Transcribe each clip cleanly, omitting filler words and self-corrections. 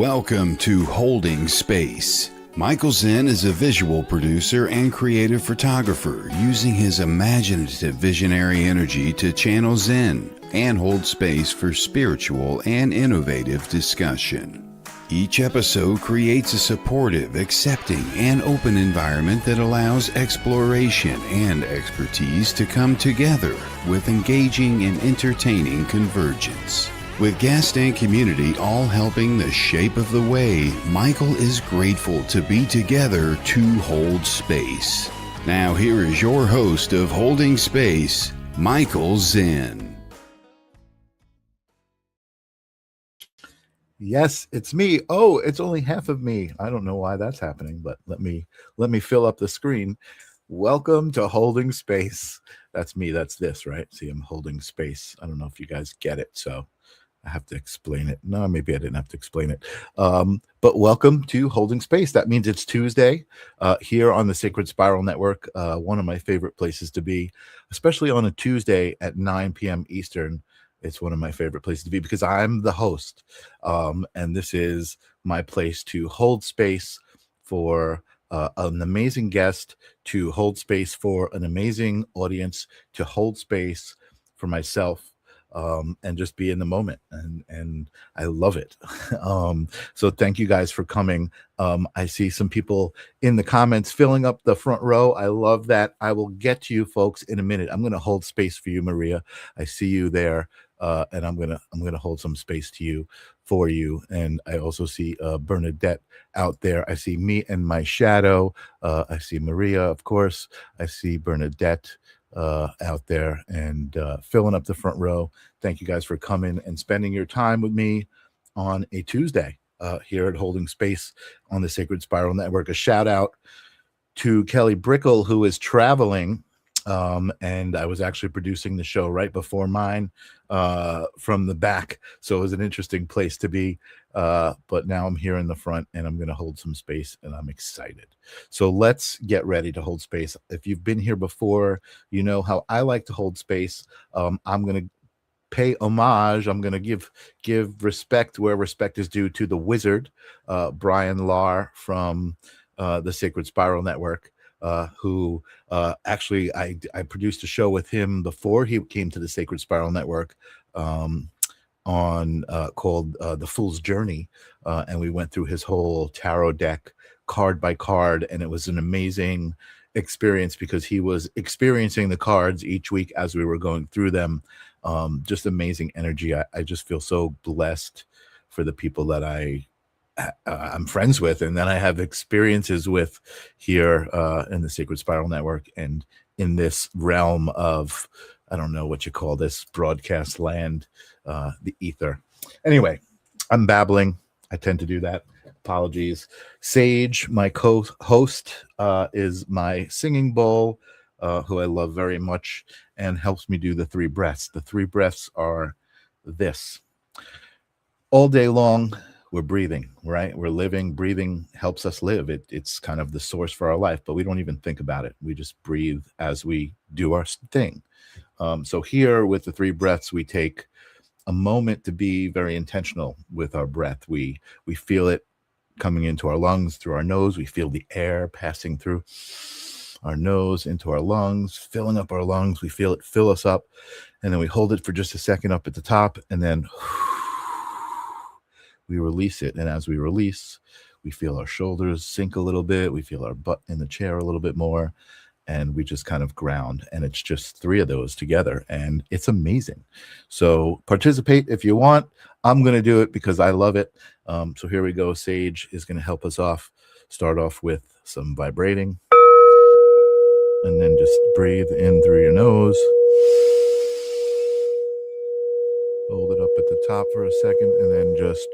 Welcome to Holding Space. Michael Zen is a visual producer and creative photographer using his imaginative visionary energy to channel Zen and hold space for spiritual and innovative discussion. Each episode creates a supportive, accepting, and open environment that allows exploration and expertise to come together with engaging and entertaining convergence. With guest and community all helping the shape of the way, Michael is grateful to be together to hold space. Now here is your host of Holding Space, Michael Zen. Yes, it's me. Oh, it's only half of me. I don't know why that's happening, but let me fill up the screen. Welcome to Holding Space. That's me. That's this, right? See, I'm holding space. I don't know if you guys get it, so I have to explain it. No, maybe I didn't have to explain it. But welcome to Holding Space. That means it's Tuesday here on the Sacred Spiral Network, one of my favorite places to be, especially on a Tuesday at 9 p.m. Eastern. It's one of my favorite places to be because I'm the host. And this is my place to hold space for an amazing guest, to hold space for an amazing audience, to hold space for myself. And just be in the moment, and I love it. So thank you guys for coming. I see some people in the comments filling up the front row. I love that. I will get to you folks in a minute. I'm going to hold space for you, Maria. I see you there, and I'm gonna hold some space for you. And I also see Bernadette out there. I see me and my shadow. I see Maria, of course. I see Bernadette out there and filling up the front row. Thank you guys for coming and spending your time with me on a Tuesday here at Holding Space on the Sacred Spiral Network. A shout out to Kelly Brickle, who is traveling, and I was actually producing the show right before mine from the back, so it was an interesting place to be, but now I'm here in the front and I'm going to hold some space and I'm excited. So let's get ready to hold space. If you've been here before, you know how I like to hold space. I'm going to pay homage. I'm going to give respect where respect is due to the wizard, Brian Lahr from the Sacred Spiral Network, who actually I produced a show with him before he came to the Sacred Spiral Network on called The Fool's Journey, and we went through his whole tarot deck card by card, and it was an amazing experience because he was experiencing the cards each week as we were going through them. Just amazing energy. I just feel so blessed for the people that I'm friends with and that I have experiences with here in the Sacred Spiral Network and in this realm of, I don't know what you call this, broadcast land, the ether. Anyway, I'm babbling. I tend to do that. Apologies. Sage, my co-host, is my singing bowl, who I love very much and helps me do the 3 breaths. The 3 breaths are this. All day long, we're breathing, right? We're living. Breathing helps us live. It's kind of the source for our life, but we don't even think about it. We just breathe as we do our thing. So here with the 3 breaths, we take a moment to be very intentional with our breath. We feel it coming into our lungs through our nose. We feel the air passing through our nose into our lungs, filling up our lungs. We feel it fill us up, and then we hold it for just a second up at the top, and then we release it. And as we release, we feel our shoulders sink a little bit. We feel our butt in the chair a little bit more, and we just kind of ground. And it's just 3 of those together, and it's amazing. So participate if you want. I'm going to do it because I love it. So here we go. Sage is going to help us off. Start off with some vibrating, and then just breathe in through your nose. Hold it up at the top for a second, and then just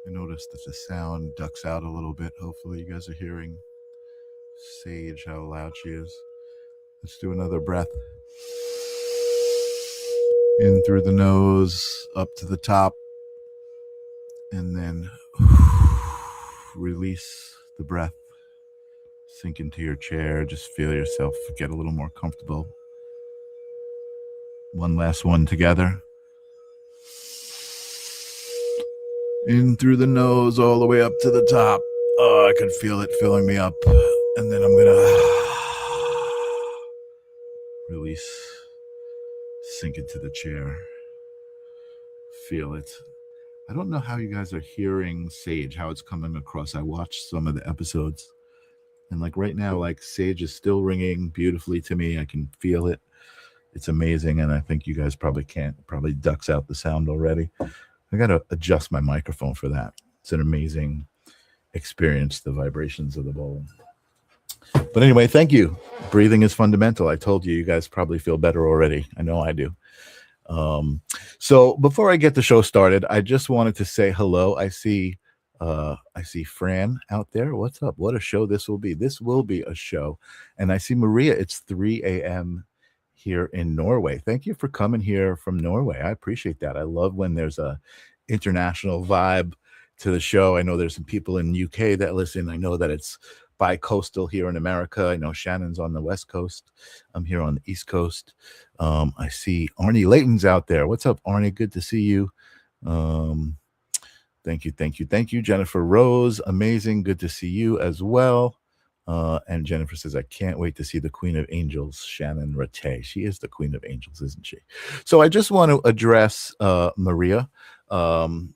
notice that the sound ducks out a little bit. Hopefully you guys are hearing Sage, how loud she is. Let's do another breath. In through the nose, up to the top, and then release the breath. Sink into your chair. Just feel yourself get a little more comfortable. One last one together. In through the nose, all the way up to the top. Oh, I can feel it filling me up. And then I'm going to release, sink into the chair. Feel it. I don't know how you guys are hearing Sage, how it's coming across. I watched some of the episodes. And like right now, like Sage is still ringing beautifully to me. I can feel it. It's amazing. And I think you guys probably can't. Probably ducks out the sound already. I got to adjust my microphone for that. It's an amazing experience, the vibrations of the bowl. But anyway, thank you. Breathing is fundamental. I told you, you guys probably feel better already. I know I do. So before I get the show started, I just wanted to say hello. I see Fran out there. What's up? What a show this will be. This will be a show. And I see Maria. It's 3 a.m. here in Norway. Thank you for coming here from Norway. I appreciate that. I love when there's a international vibe to the show. I know there's some people in UK that listen. I know that it's bi-coastal here in America. I know Shannon's on the West Coast. I'm here on the East Coast. I see Arnie Layton's out there. What's up, Arnie? Good to see you. Thank you. Jennifer Rose, amazing. Good to see you as well. And Jennifer says, I can't wait to see the Queen of Angels, Shannon Ratay. She is the Queen of Angels, isn't she? So I just want to address Maria,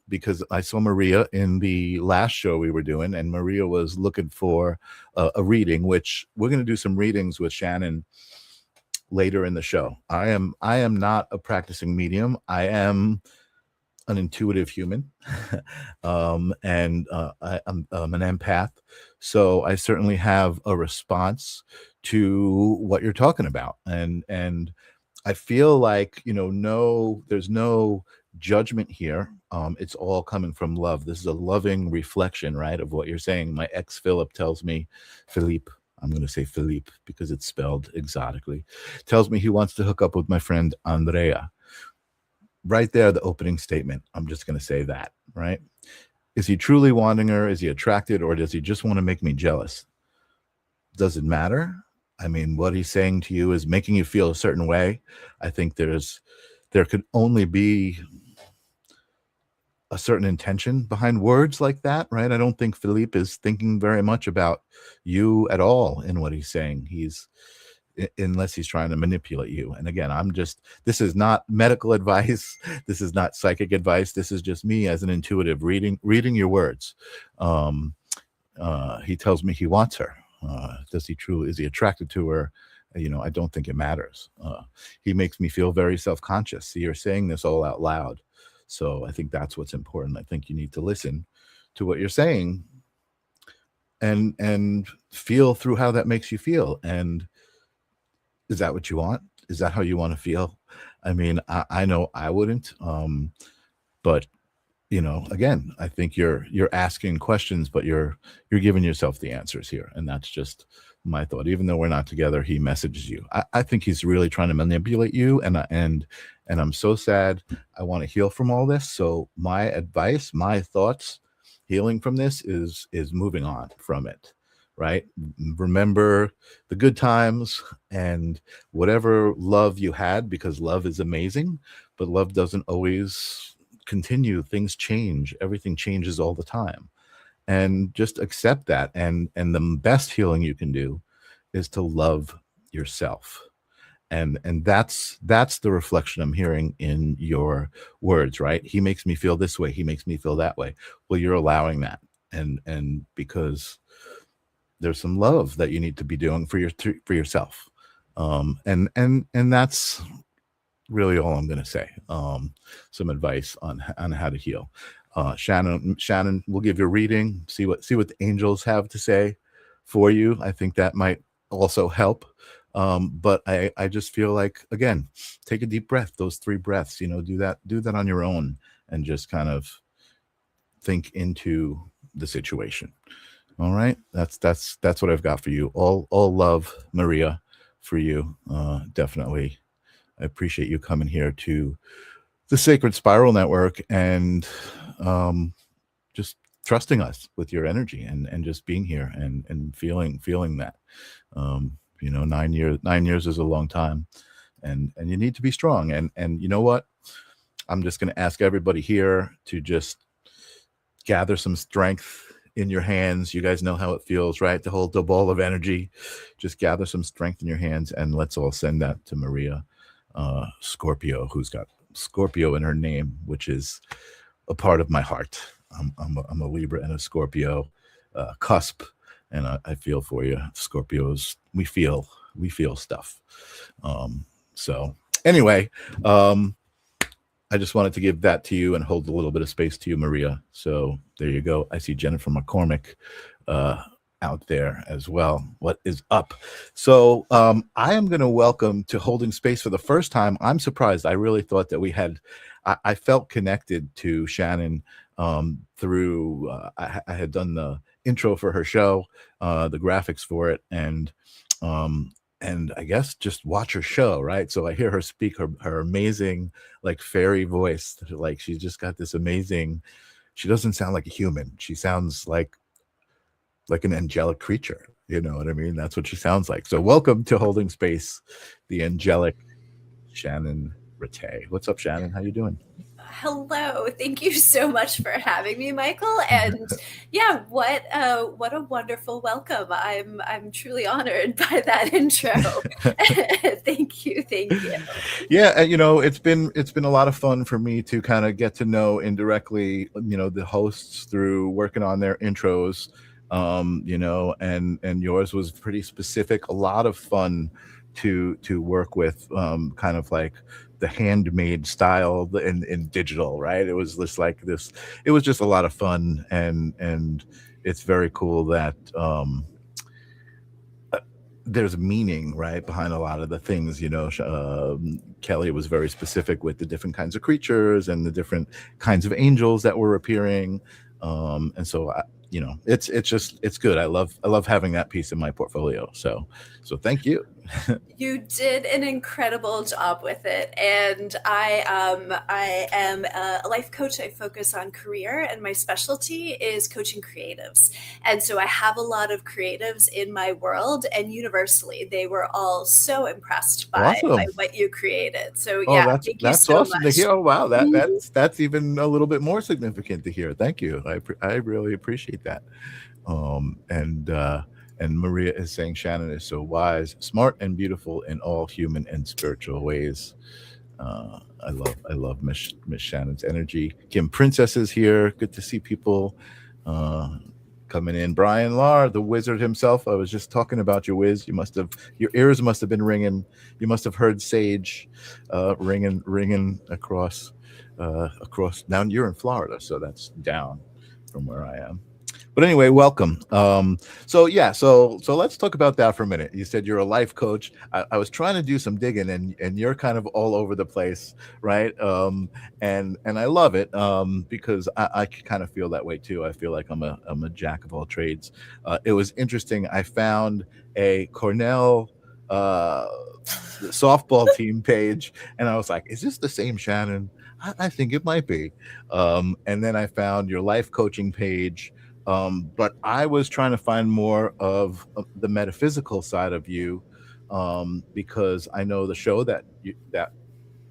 because I saw Maria in the last show we were doing, and Maria was looking for a reading, which we're going to do some readings with Shannon later in the show. I am not a practicing medium. I am an intuitive human, and I'm an empath. So I certainly have a response to what you're talking about. And I feel like, there's no judgment here. It's all coming from love. This is a loving reflection, right, of what you're saying. My ex Philip tells me, Philippe, I'm going to say Philippe because it's spelled exotically, tells me he wants to hook up with my friend Andrea. Right there, the opening statement. I'm just going to say that, right? Is he truly wanting her? Is he attracted, or does he just want to make me jealous? Does it matter? I mean, what he's saying to you is making you feel a certain way. I think there could only be a certain intention behind words like that, right? I don't think Philippe is thinking very much about you at all in what he's saying. Unless he's trying to manipulate you. And again, this is not medical advice. This is not psychic advice. This is just me as an intuitive reading your words. He tells me he wants her. Is he attracted to her? I don't think it matters. He makes me feel very self-conscious. See, you're saying this all out loud. So I think that's what's important. I think you need to listen to what you're saying and feel through how that makes you feel. And is that what you want? Is that how you want to feel? I mean, I know I wouldn't. But again, I think you're asking questions, but you're giving yourself the answers here, and that's just my thought. Even though we're not together, he messages you. I think he's really trying to manipulate you, and I'm so sad. I want to heal from all this. So my advice, my thoughts, healing from this is moving on from it. Right? Remember the good times and whatever love you had, because love is amazing, but love doesn't always continue. Things change. Everything changes all the time. And just accept that. And the best healing you can do is to love yourself. And that's the reflection I'm hearing in your words, right? He makes me feel this way. He makes me feel that way. Well, you're allowing that. And because there's some love that you need to be doing for yourself. And that's really all I'm going to say. Some advice on how to heal. Shannon, we'll give you a reading, see what the angels have to say for you. I think that might also help. But I just feel like, again, take a deep breath, those 3 breaths, do that on your own and just kind of think into the situation. All right. That's what I've got for you. All love, Maria, for you. Definitely. I appreciate you coming here to the Sacred Spiral Network and just trusting us with your energy and just being here and feeling that. 9 years is a long time, and you need to be strong. And you know what? I'm just going to ask everybody here to just gather some strength in your hands. You guys know how it feels, right? To hold the ball of energy. Just gather some strength in your hands, and let's all send that to Maria Scorpio, who's got Scorpio in her name, which is a part of my heart. I'm a Libra and a Scorpio cusp, and I feel for you, Scorpios. We feel stuff. So anyway, I just wanted to give that to you and hold a little bit of space to you, Maria. So there you go. I see Jennifer McCormick out there as well. What is up? So I am going to welcome to Holding Space for the first time. I'm surprised. I really thought that we had, I felt connected to Shannon through, I had done the intro for her show, the graphics for it, and I guess just watch her show, right? So I hear her speak her amazing, like, fairy voice. Like, she's just got this amazing, she doesn't sound like a human. She sounds like an angelic creature. You know what I mean? That's what she sounds like. So welcome to Holding Space, the angelic Shannon Ratay. What's up, Shannon? How you doing? Hello. Thank you so much for having me, Michael. And yeah, what a wonderful welcome. I'm truly honored by that intro. Thank you. Yeah, you know, it's been a lot of fun for me to kind of get to know indirectly, you know, the hosts through working on their intros. You know, and yours was pretty specific. A lot of fun to work with, kind of like the handmade style in digital, right? It was just like this. It was just a lot of fun, and it's very cool that there's meaning, right, behind a lot of the things. You know, Kelly was very specific with the different kinds of creatures and the different kinds of angels that were appearing, and so you know, it's good. I love having that piece in my portfolio. So thank you. You did an incredible job with it, and I am a life coach. I focus on career, and my specialty is coaching creatives. And so I have a lot of creatives in my world, and universally, they were all so impressed by what you created. So yeah, thank you so awesome much. to hear. Oh wow, that's even a little bit more significant to hear. Thank you. I really appreciate that. And Maria is saying Shannon is so wise, smart, and beautiful in all human and spiritual ways. I love Miss Shannon's energy. Kim Princess is here. Good to see people coming in. Brian Lar, the wizard himself. I was just talking about your whiz. Your ears must have been ringing. You must have heard sage ringing across. Now you're in Florida, so that's down from where I am. But anyway, welcome. So let's talk about that for a minute. You said you're a life coach. I was trying to do some digging, and you're kind of all over the place, right? And I love it, because I kind of feel that way too. I feel like I'm a jack of all trades. It was interesting. I found a Cornell softball team page, and I was like, is this the same Shannon? I think it might be. And then I found your life coaching page. But I was trying to find more of the metaphysical side of you, because I know the show that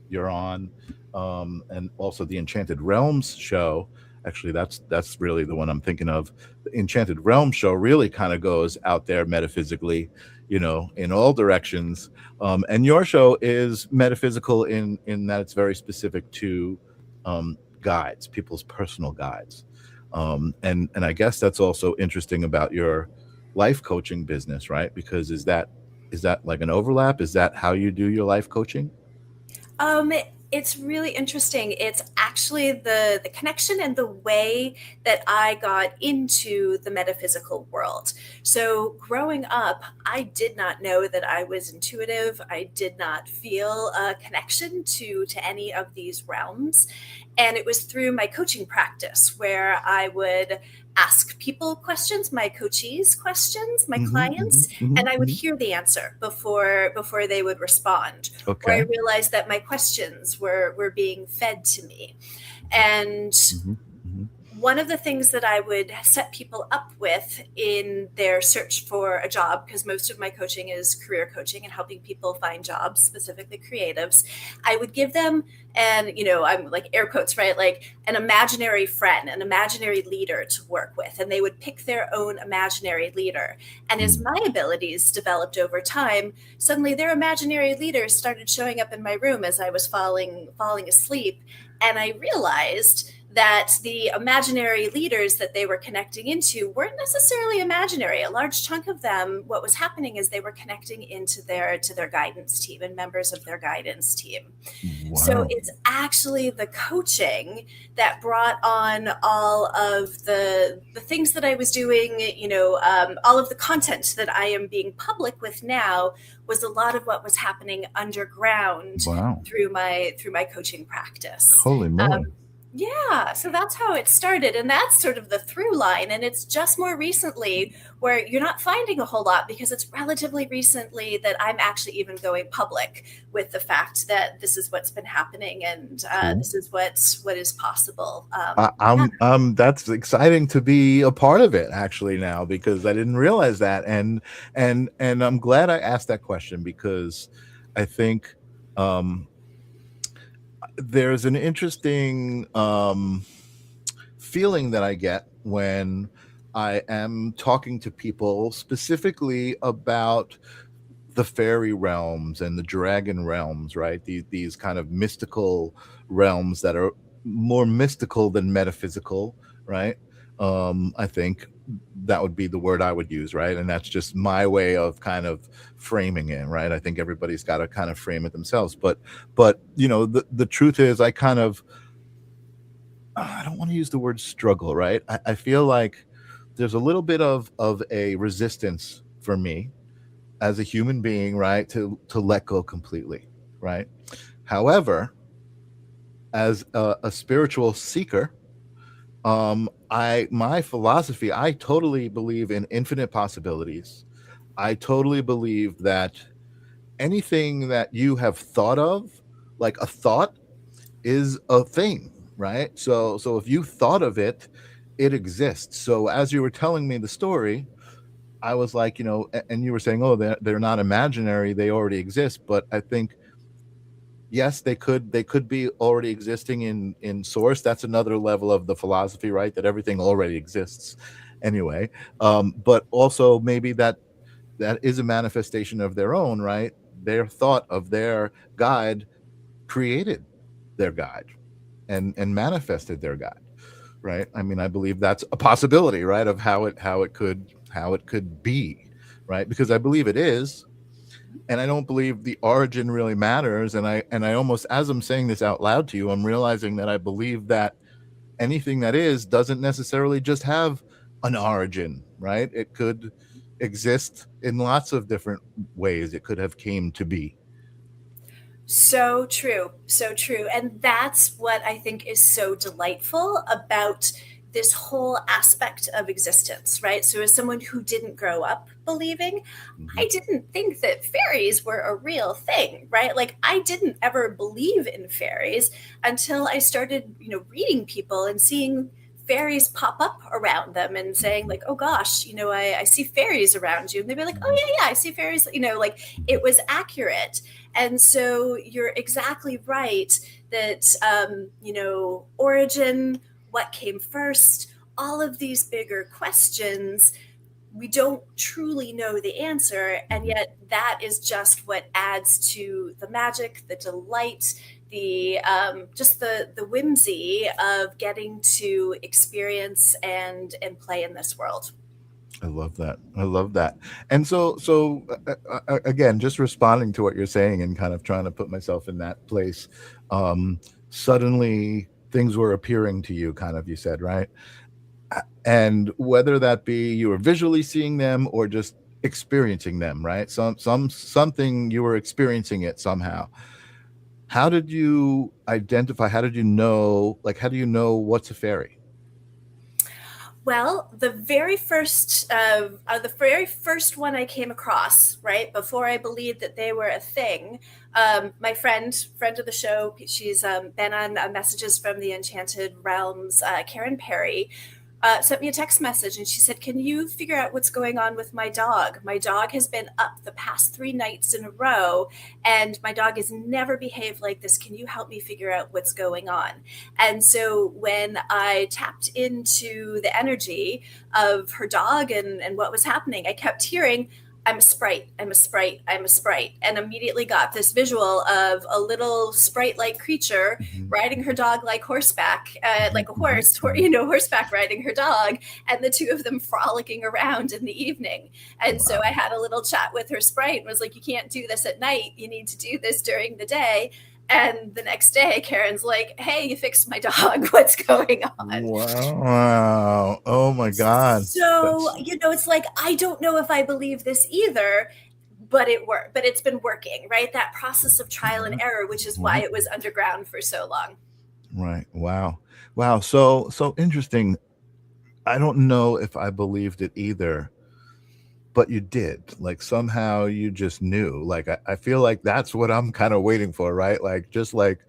you're on, and also the Enchanted Realms show. Actually, that's really the one I'm thinking of. The Enchanted Realms show really kind of goes out there metaphysically, you know, in all directions. And your show is metaphysical in that it's very specific to guides, people's personal guides. And I guess that's also interesting about your life coaching business, right? Because is that like an overlap? Is that how you do your life coaching? It's really interesting. It's actually the connection and the way that I got into the metaphysical world. So growing up, I did not know that I was intuitive. I did not feel a connection to any of these realms. And it was through my coaching practice where I would ask people questions, my coachees questions, my clients, and I would hear the answer before they would respond. Okay. Or I realized that my questions were being fed to me. And one of the things that I would set people up with in their search for a job, because most of my coaching is career coaching and helping people find jobs, specifically creatives, I would give them, and I'm like air quotes, right? Like an imaginary friend, an imaginary leader to work with. And they would pick their own imaginary leader. And as my abilities developed over time, suddenly their imaginary leaders started showing up in my room as I was falling asleep. And I realized that the imaginary leaders that they were connecting into weren't necessarily imaginary. A large chunk of them, what was happening is they were connecting into their guidance team and members of their guidance team. Wow. So it's actually the coaching that brought on all of the things that I was doing, all of the content that I am being public with now was a lot of what was happening underground through my coaching practice. Holy moly. Yeah, so that's how it started. And that's sort of the through line. And it's just more recently where you're not finding a whole lot, because it's relatively recently that I'm actually even going public with the fact that this is what's been happening, and this is what is possible. That's exciting to be a part of it actually now, because I didn't realize that. And I'm glad I asked that question, because I think there's an interesting feeling that I get when I am talking to people specifically about the fairy realms and the dragon realms, right? These kind of mystical realms that are more mystical than metaphysical, right? I think that would be the word I would use, right? And that's just my way of kind of framing it, right? I think everybody's got to kind of frame it themselves. But the truth is, I don't want to use the word struggle, right? I feel like there's a little bit of a resistance for me as a human being, right, to let go completely, right? However, as a spiritual seeker, my philosophy, I totally believe in infinite possibilities. I totally believe that anything that you have thought of, like a thought, is a thing, right? So if you thought of it, it exists. So as you were telling me the story, I was like, and you were saying, oh, they're not imaginary, they already exist. But I think, yes, they could be already existing in source. That's another level of the philosophy, right? That everything already exists anyway. But also maybe that is a manifestation of their own, right? Their thought of their guide created their guide and manifested their guide, right? I mean, I believe that's a possibility, right? Of how it could be, right? Because I believe it is. And I don't believe the origin really matters. And I almost, as I'm saying this out loud to you, I'm realizing that I believe that anything that is doesn't necessarily just have an origin, right? It could exist in lots of different ways. It could have came to be. So true. So true. And that's what I think is so delightful about this whole aspect of existence, right? So as someone who didn't grow up believing, I didn't think that fairies were a real thing, right? Like I didn't ever believe in fairies until I started, reading people and seeing fairies pop up around them and saying like, oh gosh, I see fairies around you. And they'd be like, oh yeah, I see fairies, like it was accurate. And so you're exactly right that, origin, what came first, all of these bigger questions, we don't truly know the answer. And yet that is just what adds to the magic, the delight, the just the whimsy of getting to experience and play in this world. I love that. And so again, just responding to what you're saying and kind of trying to put myself in that place, suddenly things were appearing to you, kind of, you said, right? And whether that be you were visually seeing them or just experiencing them, right? Something you were experiencing it somehow. How did you identify? How did you know? Like, how do you know what's a fairy? Well, the very first one I came across, right before I believed that they were a thing, my friend of the show, she's been on Messages from the Enchanted Realms, Karen Perry, sent me a text message and she said, "Can you figure out what's going on with my dog? My dog has been up the past 3 nights in a row and my dog has never behaved like this. Can you help me figure out what's going on?" And so when I tapped into the energy of her dog and what was happening, I kept hearing, "I'm a sprite, I'm a sprite, I'm a sprite," and immediately got this visual of a little sprite-like creature riding her dog like horseback, like a horse, horseback riding her dog, and the two of them frolicking around in the evening. And so I had a little chat with her sprite and was like, "You can't do this at night. You need to do this during the day." And the next day, Karen's like, "Hey, you fixed my dog. What's going on?" Wow. Oh my God. So, it's like, I don't know if I believe this either, but it worked. But it's been working, right? That process of trial and error, which is why it was underground for so long. Right. Wow. Wow. So interesting. I don't know if I believed it either, but you did. Like somehow you just knew. Like I feel like that's what I'm kind of waiting for, right? Like just like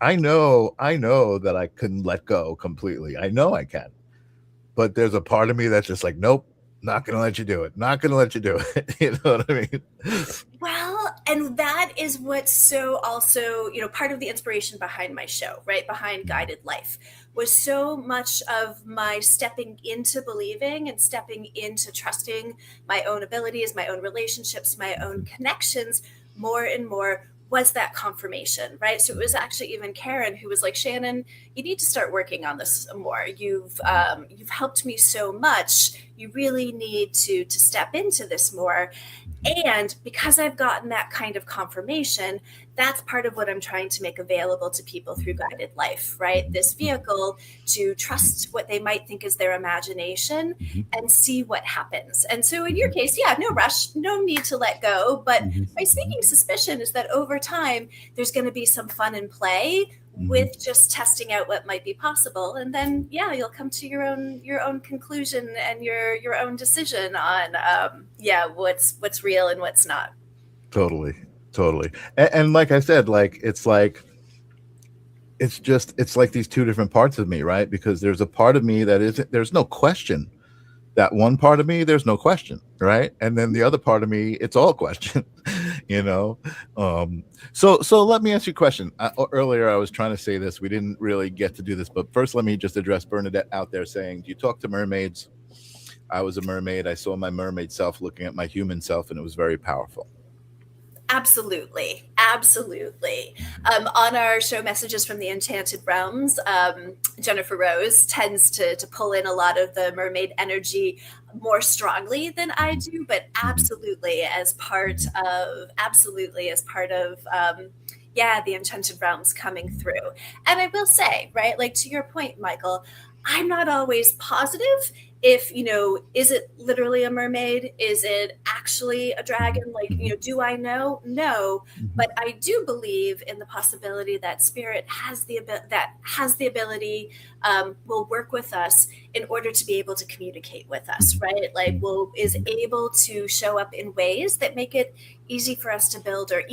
I know that I couldn't let go completely. I know I can. But there's a part of me that's just like, nope, not gonna let you do it. Not gonna let you do it. You know what I mean? Well, and that is what's so also, part of the inspiration behind my show, right? Behind Guided Life was so much of my stepping into believing and stepping into trusting my own abilities, my own relationships, my own connections more and more was that confirmation, right? So it was actually even Karen who was like, "Shannon, you need to start working on this more. You've helped me so much. You really need to step into this more." And because I've gotten that kind of confirmation, that's part of what I'm trying to make available to people through Guided Life, right? This vehicle to trust what they might think is their imagination and see what happens. And so in your case, yeah, no rush, no need to let go. But my sneaking suspicion is that over time, there's going to be some fun and play with just testing out what might be possible, and then you'll come to your own conclusion and your own decision on what's real and what's not. Totally. And like I said, it's like these two different parts of me, right? Because there's a part of me that isn't, there's no question. That one part of me, there's no question, right? And then the other part of me, it's all question. So let me ask you a question. Earlier I was trying to say this, we didn't really get to do this, but first let me just address Bernadette out there saying, "Do you talk to mermaids?" I was a mermaid. I saw my mermaid self looking at my human self, and it was very powerful. Absolutely. On our show Messages from the Enchanted Realms, Jennifer Rose tends to pull in a lot of the mermaid energy more strongly than I do, but absolutely as part of the Enchanted Realms coming through. And I will say, right, like to your point, Michael, I'm not always positive if, is it literally a mermaid? Is it actually a dragon? Like, do I know? No, but I do believe in the possibility that spirit has the ability, will work with us in order to be able to communicate with us, right? Like is able to show up in ways that make it easier for us to build the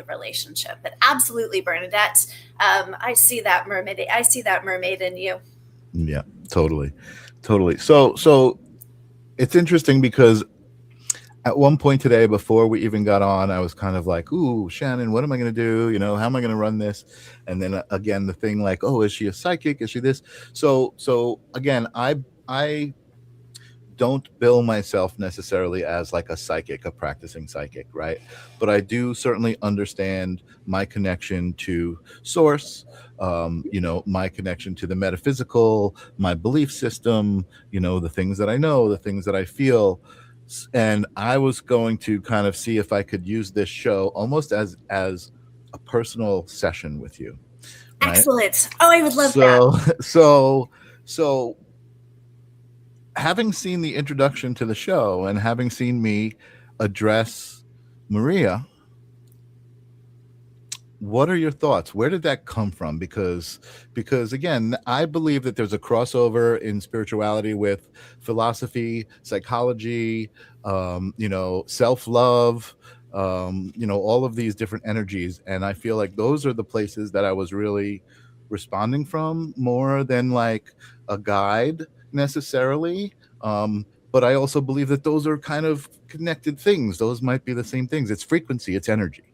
relationship. But absolutely, Bernadette, I see that mermaid in you. Yeah, totally. So it's interesting because at one point today, before we even got on, I was kind of like, "Ooh, Shannon, what am I going to do? How am I going to run this?" And then again, the thing like, "Oh, is she a psychic? Is she this?" So again, I don't bill myself necessarily as like a psychic, a practicing psychic, right? But I do certainly understand my connection to source, my connection to the metaphysical, my belief system, the things that I know, the things that I feel. And I was going to kind of see if I could use this show almost as a personal session with you. Right? Excellent. Oh, I would love that. So having seen the introduction to the show and having seen me address Maria, what are your thoughts? Where did that come from? Because again, I believe that there's a crossover in spirituality with philosophy, psychology, self-love, all of these different energies. And I feel like those are the places that I was really responding from more than like a guide necessarily. But I also believe that those are kind of connected things. Those might be the same things. It's frequency, it's energy.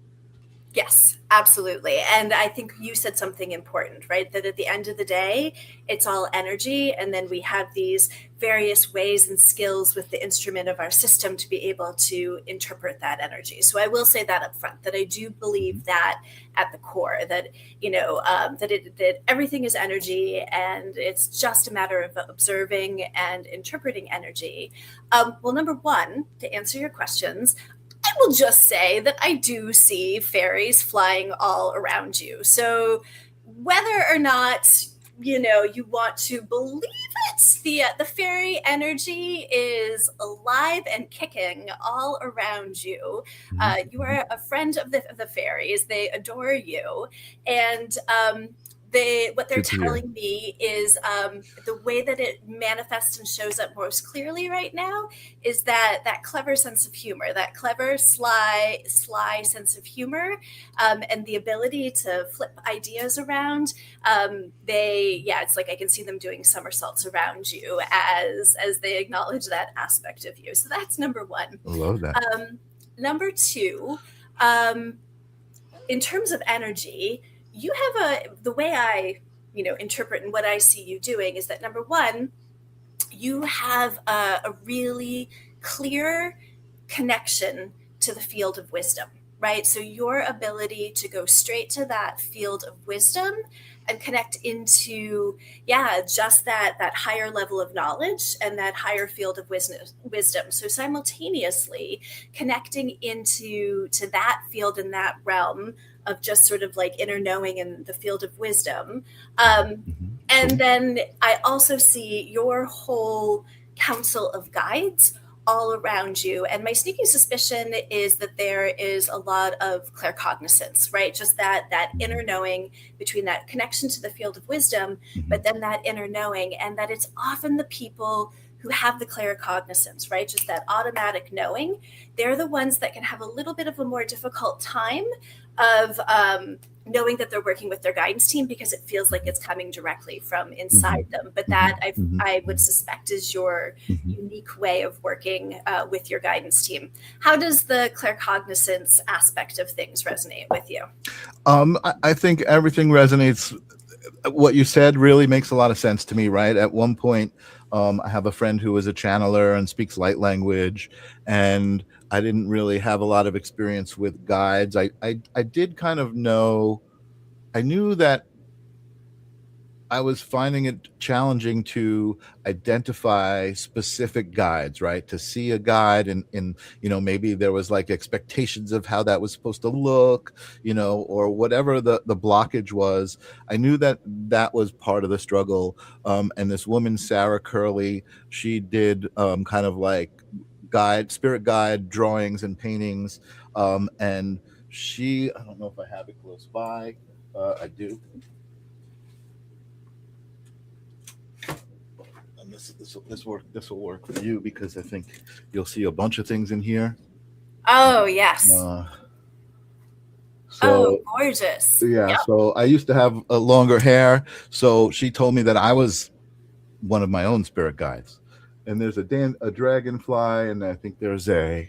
Yes, absolutely. And I think you said something important, right? That at the end of the day, it's all energy. And then we have these various ways and skills with the instrument of our system to be able to interpret that energy. So I will say that up front, that I do believe that at the core, that, that everything is energy and it's just a matter of observing and interpreting energy. Well, number one, to answer your questions, I will just say that I do see fairies flying all around you. So whether or not you want to believe it, the fairy energy is alive and kicking all around you. You are a friend of the fairies; they adore you, and what they're Good to hear. telling me is the way that it manifests and shows up most clearly right now is that clever sense of humor, that clever sly sense of humor, and the ability to flip ideas around. It's like I can see them doing somersaults around you as they acknowledge that aspect of you. So that's number one. I love that. Number two, in terms of energy, you have the way I interpret and what I see you doing is that number one, you have a really clear connection to the field of wisdom, right? So your ability to go straight to that field of wisdom and connect into just that higher level of knowledge and that higher field of wisdom. So simultaneously connecting into that field and that realm of just sort of like inner knowing in the field of wisdom. And then I also see your whole council of guides all around you. And my sneaking suspicion is that there is a lot of claircognizance, right? Just that inner knowing between that connection to the field of wisdom, but then that inner knowing, and that it's often the people who have the claircognizance, right? Just that automatic knowing. They're the ones that can have a little bit of a more difficult time of knowing that they're working with their guidance team because it feels like it's coming directly from inside them. But that I would suspect is your unique way of working with your guidance team. How does the claircognizance aspect of things resonate with you? I think everything resonates. What you said really makes a lot of sense to me, right? At one point, I have a friend who is a channeler and speaks light language, and I didn't really have a lot of experience with guides. I did kind of know, I knew that I was finding it challenging to identify specific guides, right? To see a guide and maybe there was like expectations of how that was supposed to look, or whatever the blockage was. I knew that was part of the struggle. And this woman, Sarah Curley, she did kind of like spirit guide drawings and paintings. And I don't know if I have it close by. I do. This will work for you because I think you'll see a bunch of things in here. Oh yes. Gorgeous. Yeah. Yep. So I used to have a longer hair. So she told me that I was one of my own spirit guides. And there's a dragonfly, and I think there's an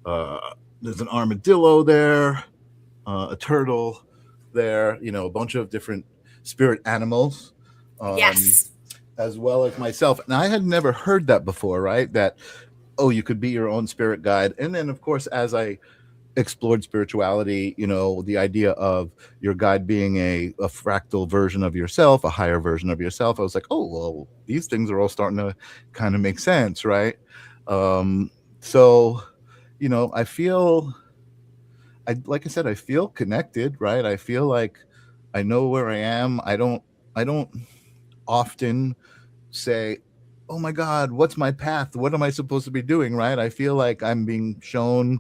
armadillo there, a turtle there. A bunch of different spirit animals. Yes. As well as myself. And I had never heard that before, right? That, you could be your own spirit guide. And then, of course, as I explored spirituality, the idea of your guide being a fractal version of yourself, a higher version of yourself, I was like, oh, well, these things are all starting to kind of make sense, right? So, I feel, like I said, I feel connected, right? I feel like I know where I am. I don't often say, oh my God, what's my path? What am I supposed to be doing? Right? I feel like I'm being shown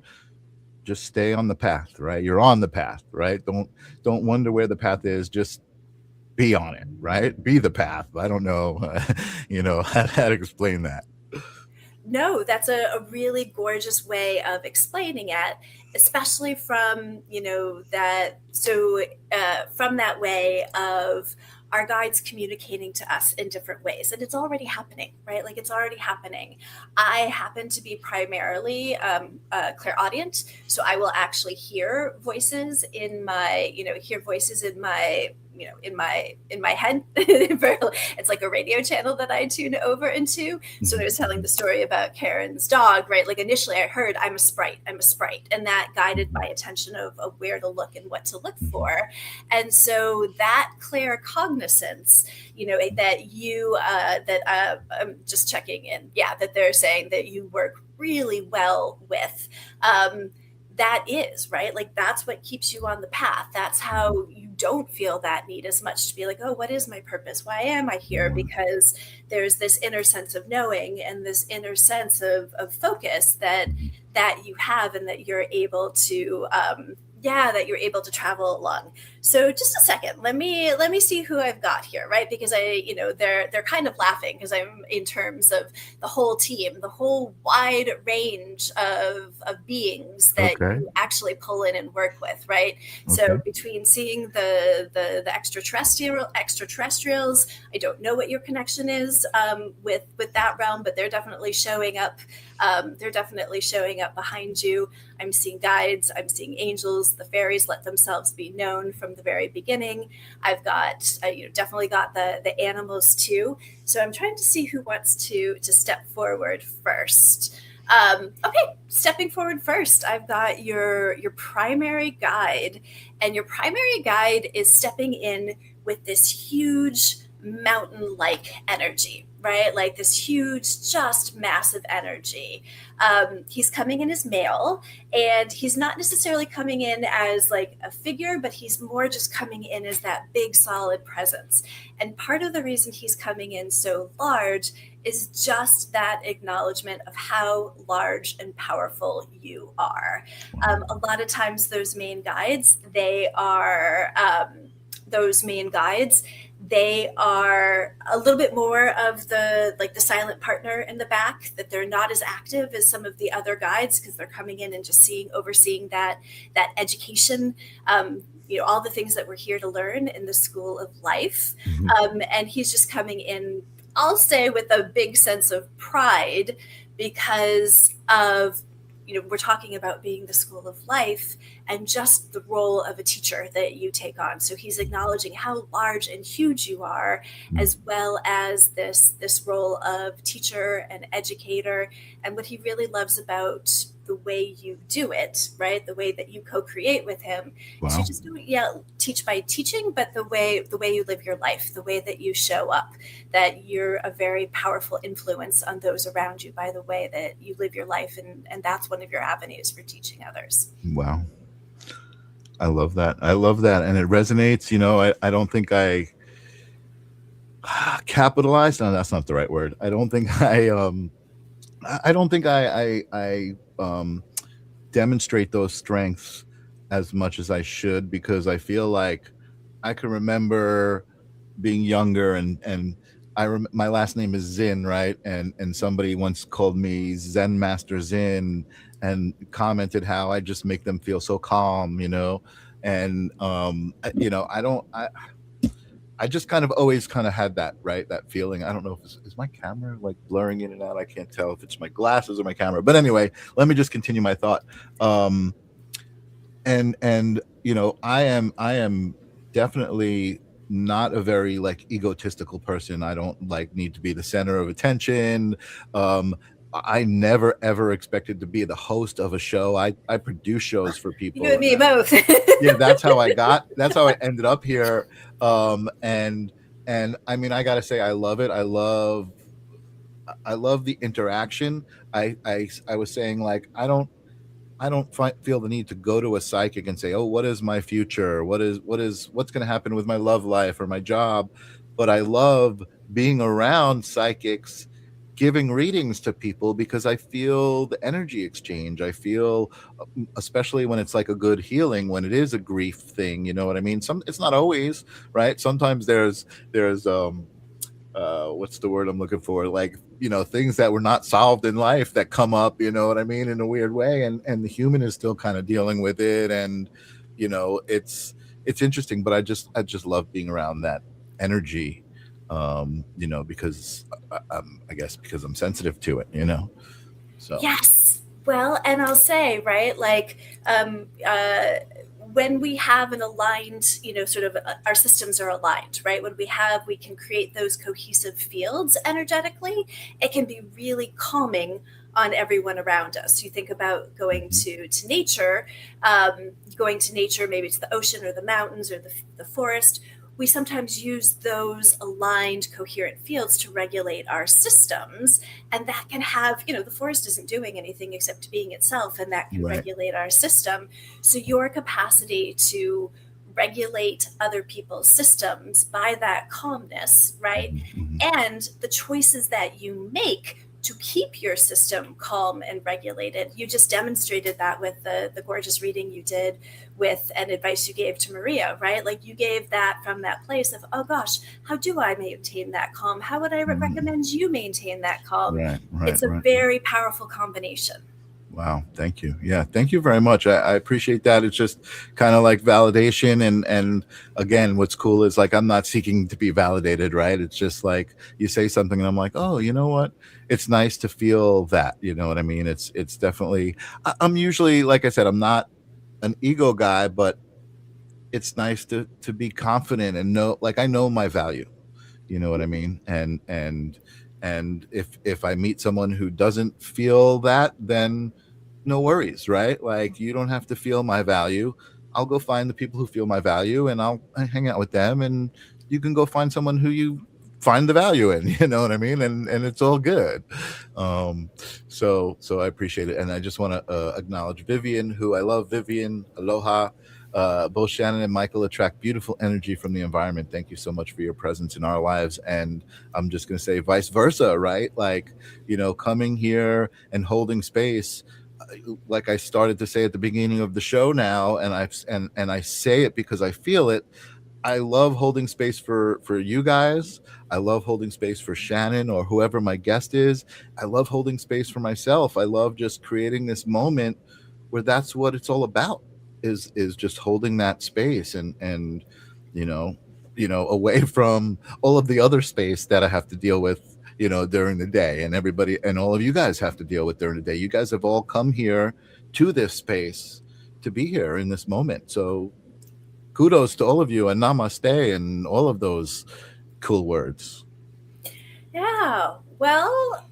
just stay on the path, right? You're on the path, right? Don't wonder where the path is. Just be on it, right? Be the path. I don't know, how to explain that. No, that's a really gorgeous way of explaining it, especially from, from that way of our guides communicating to us in different ways. And it's already happening, right? Like it's already happening. I happen to be primarily clairaudient. So I will actually hear voices in my, in my head. It's like a radio channel that I tune over into. So when I was telling the story about Karen's dog, right? Like initially I heard, I'm a sprite. And that guided my attention of where to look and what to look for. And so that claircognizance, I'm just checking in. Yeah. That they're saying that you work really well with, that is right. Like that's what keeps you on the path. That's how you don't feel that need as much to be like, oh, what is my purpose? Why am I here? Because there's this inner sense of knowing and this inner sense of focus that you have and that you're able to travel along. So just a second, let me see who I've got here, right? Because they're kind of laughing because I'm in terms of the whole team, the whole wide range of beings that you actually pull in and work with, right? Okay. So between seeing the extraterrestrials, I don't know what your connection is with that realm, but they're definitely showing up. They're definitely showing up behind you. I'm seeing guides. I'm seeing angels. The fairies let themselves be known from the very beginning. I've got, definitely got the animals too. So I'm trying to see who wants to step forward first. Okay, stepping forward first, I've got your primary guide, and your primary guide is stepping in with this huge mountain-like energy, right? Like this huge, just massive energy. He's coming in as male, and he's not necessarily coming in as like a figure, but he's more just coming in as that big, solid presence. And part of the reason he's coming in so large is just that acknowledgement of how large and powerful you are. A lot of times those main guides, they are a little bit more of the silent partner in the back, that they're not as active as some of the other guides because they're coming in and just overseeing that education, all the things that we're here to learn in the school of life. And he's just coming in, I'll say, with a big sense of pride because of, we're talking about being the school of life and just the role of a teacher that you take on. So he's acknowledging how large and huge you are, as well as this role of teacher and educator. And what he really loves about the way you do it, right? The way that you co-create with him. Wow. So you just don't teach by teaching, but the way you live your life, the way that you show up, that you're a very powerful influence on those around you by the way that you live your life. And that's one of your avenues for teaching others. Wow. I love that. And it resonates. I don't think I capitalized. No, that's not the right word. I don't think I demonstrate those strengths as much as I should, because I feel like I can remember being younger and my last name is Zin, right? And somebody once called me Zen Master Zin and commented how I just make them feel so calm, and I just kind of always kind of had that, right? That feeling. I don't know if is my camera like blurring in and out. I can't tell if it's my glasses or my camera. But anyway, let me just continue my thought. I am definitely not a very egotistical person. I don't need to be the center of attention. I never ever expected to be the host of a show. I produce shows for people. You and me both. Yeah, that's how I ended up here. And I mean, I gotta say, I love it. I love the interaction. I was saying I don't feel the need to go to a psychic and say, oh, what is my future? What's going to happen with my love life or my job? But I love being around psychics, giving readings to people because I feel the energy exchange. I feel, especially when it's like a good healing, when it is a grief thing, you know what I mean? It's not always, right? Sometimes there's what's the word I'm looking for? Like, you know, things that were not solved in life that come up, you know what I mean, in a weird way, and the human is still kind of dealing with it, and you know, it's interesting, but I just love being around that energy, you know, because I guess because I'm sensitive to it, you know. So Yes. Well, and I'll say, right, like when we have an aligned, you know, sort of our systems are aligned, right? When we can create those cohesive fields energetically, it can be really calming on everyone around us. You think about to nature, going to nature, maybe it's the ocean or the mountains or the forest. We sometimes use those aligned, coherent fields to regulate our systems. And that can have, you know, the forest isn't doing anything except being itself, and that can right. regulate our system. So your capacity to regulate other people's systems by that calmness, right? Mm-hmm. And the choices that you make to keep your system calm and regulated. You just demonstrated that with the gorgeous reading you did with an advice you gave to Maria, right? Like you gave that from that place of, oh gosh, how do I maintain that calm? How would I recommend you maintain that calm? It's a very powerful combination. Wow. Thank you. Yeah. Thank you very much. I appreciate that. It's just kind of like validation. And again, what's cool is like, I'm not seeking to be validated, right? It's just like you say something and I'm like, oh, you know what? It's nice to feel that, you know what I mean? It's definitely, I'm usually, like I said, I'm not an ego guy, but it's nice to be confident and know, like, I know my value, you know what I mean? And if I meet someone who doesn't feel that, then no worries, right? Like you don't have to feel my value. I'll go find the people who feel my value and I'll hang out with them, and you can go find someone who you find the value in, you know what I mean? And it's all good. So I appreciate it. And I just want to acknowledge Vivian, who I love. Vivian, aloha. Both Shannon and Michael attract beautiful energy from the environment. Thank you so much for your presence in our lives. And I'm just going to say vice versa, right? Like, you know, coming here and holding space, like I started to say at the beginning of the show now, and I say it because I feel it. I love holding space for you guys. I love holding space for Shannon or whoever my guest is. I love holding space for myself. I love just creating this moment where that's what it's all about, is just holding that space and you know away from all of the other space that I have to deal with, you know, during the day, and everybody and all of you guys have to deal with during the day. You guys have all come here to this space to be here in this moment. So kudos to all of you, and namaste and all of those cool words. Yeah. Well,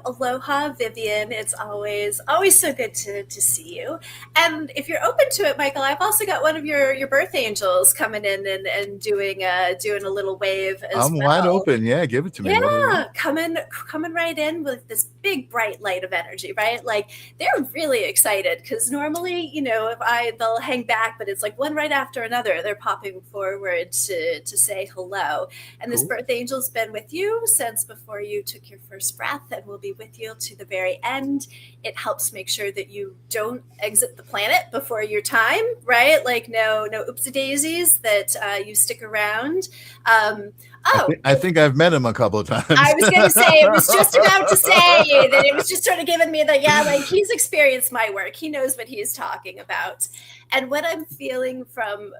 aloha, Vivian. It's always so good to see you. And if you're open to it, Michael, I've also got one of your birth angels coming in and doing a little wave as I'm wide open. Yeah, give it to me. Yeah, coming right in with this big bright light of energy, right? Like they're really excited because normally, you know, they'll hang back, but it's like one right after another. They're popping forward to say hello. And this birth angel's been with you since before you took your first breath, and will be with you to the very end. It helps make sure that you don't exit the planet before your time, right? Like no oopsie daisies, that you stick around. I think I've met him a couple of times. I was going to say, it was just about to say that it was just sort of giving me like he's experienced my work. He knows what he's talking about. And what I'm feeling from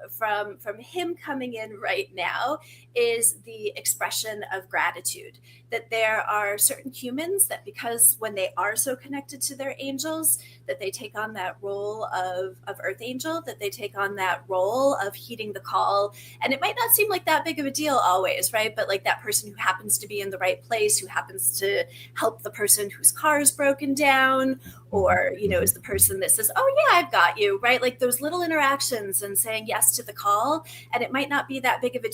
him coming in right now is the expression of gratitude, that there are certain humans that, because when they are so connected to their angels, that they take on that role of earth angel, that they take on that role of heeding the call. And it might not seem like that big of a deal always, right? But like that person who happens to be in the right place, who happens to help the person whose car is broken down, or, is the person that says, oh yeah, I've got you, right? Like those little interactions and saying yes to the call. And it might not be that big of a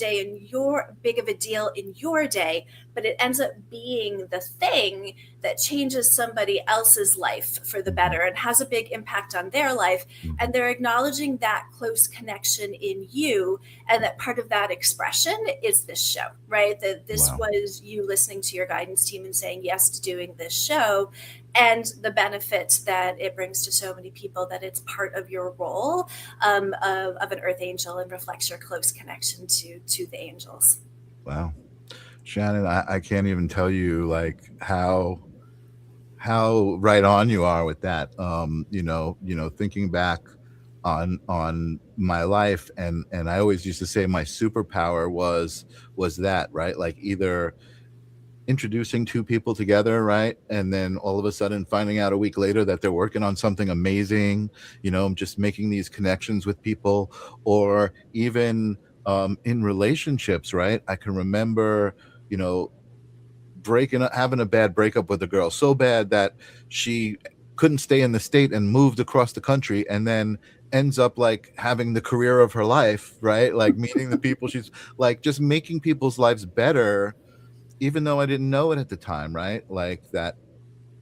deal in your day, but it ends up being the thing that changes somebody else's life for the better and has a big impact on their life. And they're acknowledging that close connection in you, and that part of that expression is this show, right? That this was you listening to your guidance team and saying yes to doing this show, and the benefit that it brings to so many people, that it's part of your role of an earth angel and reflects your close connection to the angels. Wow. Shannon, I can't even tell you like how right on you are with that. Thinking back on my life, and I always used to say my superpower was that, right? Like either introducing two people together, right? And then all of a sudden finding out a week later that they're working on something amazing, just making these connections with people, or even in relationships, right? I can remember, having a bad breakup with a girl, so bad that she couldn't stay in the state and moved across the country, and then ends up like having the career of her life, right? Like meeting the people she's like, just making people's lives better, even though I didn't know it at the time, right? Like that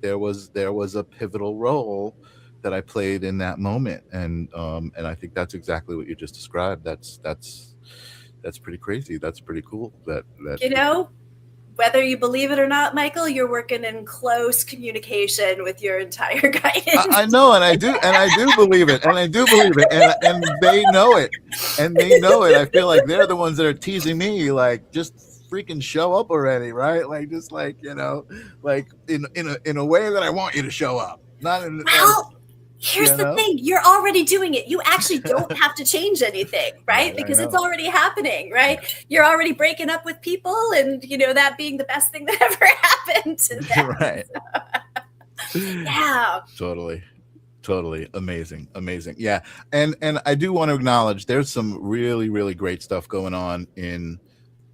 there was a pivotal role that I played in that moment. And I think that's exactly what you just described. That's pretty crazy. That's pretty cool. Whether you believe it or not, Michael, you're working in close communication with your entire guidance. I know, and I do believe it, and they know it, I feel like they're the ones that are teasing me, like, just freaking show up already, right? Like, just like, like in a way that I want you to show up, not in. Here's the thing. You're already doing it. You actually don't have to change anything, right? Because it's already happening, right? You're already breaking up with people, and, that being the best thing that ever happened to them. Right. Yeah. Totally. Amazing. Yeah. And I do want to acknowledge there's some really, really great stuff going on in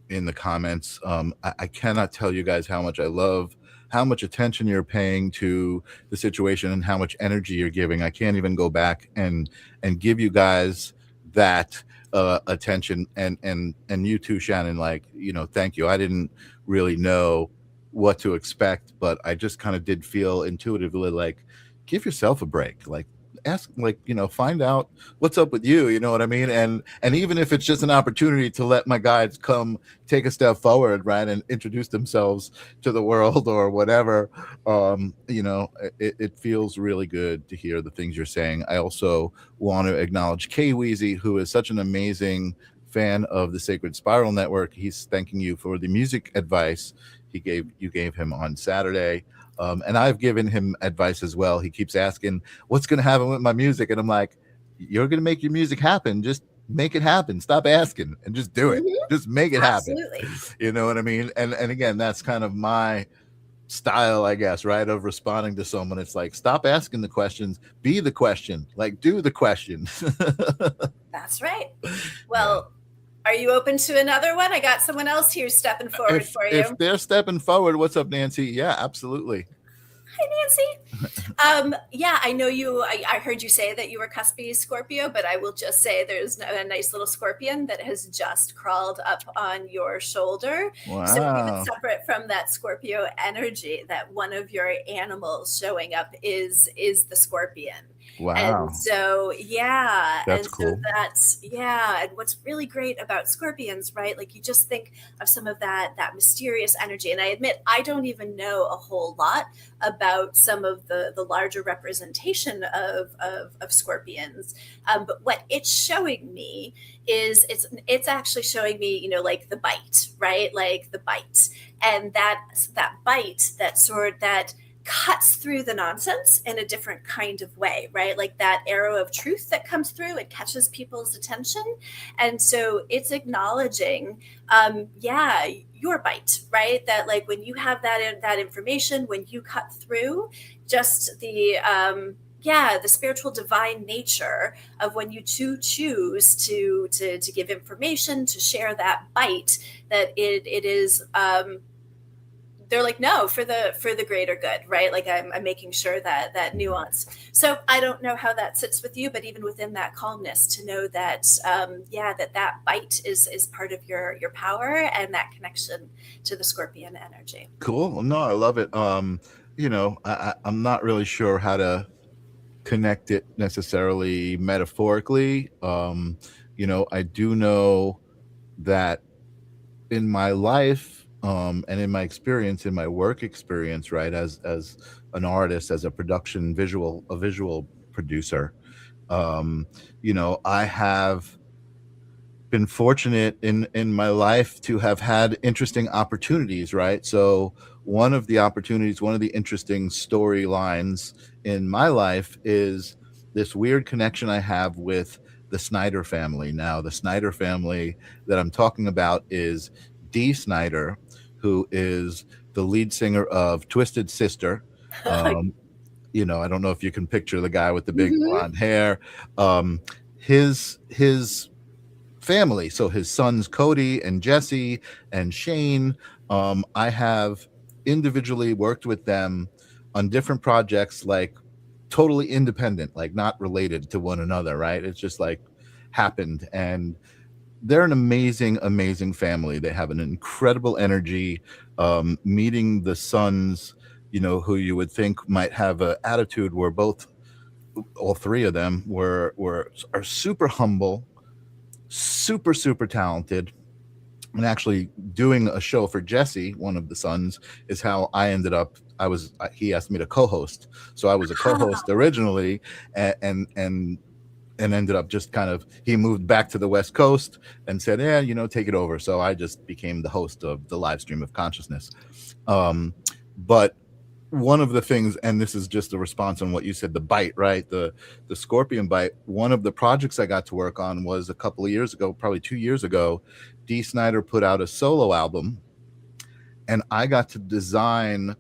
the comments. I cannot tell you guys how much I love how much attention you're paying to the situation and how much energy you're giving. I can't even go back and give you guys that attention, and you too, Shannon, like, thank you. I didn't really know what to expect, but I just kind of did feel intuitively like, give yourself a break. Like, ask, like, find out what's up with you, what I mean? And even if it's just an opportunity to let my guides come take a step forward, right, and introduce themselves to the world or whatever, it feels really good to hear the things you're saying. I also want to acknowledge Kay Weezy, who is such an amazing fan of the Sacred Spiral Network. He's thanking you for the music advice you gave him on Saturday. And I've given him advice as well. He keeps asking, what's going to happen with my music? And I'm like, you're going to make your music happen. Just make it happen. Stop asking and just do it. Just make it happen. You know what I mean? And again, that's kind of my style, I guess, right? Of responding to someone. It's like, stop asking the questions, be the question, like do the question. That's right. Well, are you open to another one? I got someone else here stepping forward for you. If they're stepping forward, what's up, Nancy? Yeah, absolutely. Hi, Nancy. Yeah, I know you. I heard you say that you were cuspy Scorpio, but I will just say there's a nice little scorpion that has just crawled up on your shoulder. Wow. So even separate from that Scorpio energy, that one of your animals showing up is the scorpion. Wow. And so, yeah. That's cool. So and what's really great about scorpions, right? Like, you just think of some of that mysterious energy. And I admit, I don't even know a whole lot about some of the larger representation of scorpions. But what it's showing me is it's actually showing me, like the bite, right? Like the bite, and that bite, that sword that cuts through the nonsense in a different kind of way, right? Like that arrow of truth that comes through, it catches people's attention. And so it's acknowledging, your bite, right? That, like, when you have that information, when you cut through, just the spiritual divine nature of when you choose to give information, to share that bite, that it is they're like, no, for the greater good, right? Like I'm making sure that nuance. So I don't know how that sits with you, but even within that calmness, to know that that bite is part of your power and that connection to the scorpion energy. Cool. No, I love it. I'm not really sure how to connect it necessarily metaphorically. I do know that in my life, and in my experience, in my work experience, right, as an artist, as a visual producer, I have been fortunate in my life to have had interesting opportunities, right? So one of the interesting storylines in my life is this weird connection I have with the Snyder family. Now, the Snyder family that I'm talking about is Dee Snyder, who is the lead singer of Twisted Sister. I don't know if you can picture the guy with the big blonde hair. His family, so his sons Cody and Jesse and Shane, I have individually worked with them on different projects, like totally independent, like not related to one another, right? It's just like happened. And they're an amazing family. They have an incredible energy. Meeting the sons, who you would think might have an attitude, where all three of them are super humble, super talented. And actually doing a show for Jesse, one of the sons, is how I ended up. He asked me to co-host, so I was a co-host originally, and ended up just kind of, he moved back to the West Coast and said, take it over. So I just became the host of the live stream of consciousness. But one of the things, and this is just a response on what you said, the bite, right? The scorpion bite. One of the projects I got to work on was a couple of years ago, probably 2 years ago. Dee Snyder put out a solo album, and I got to design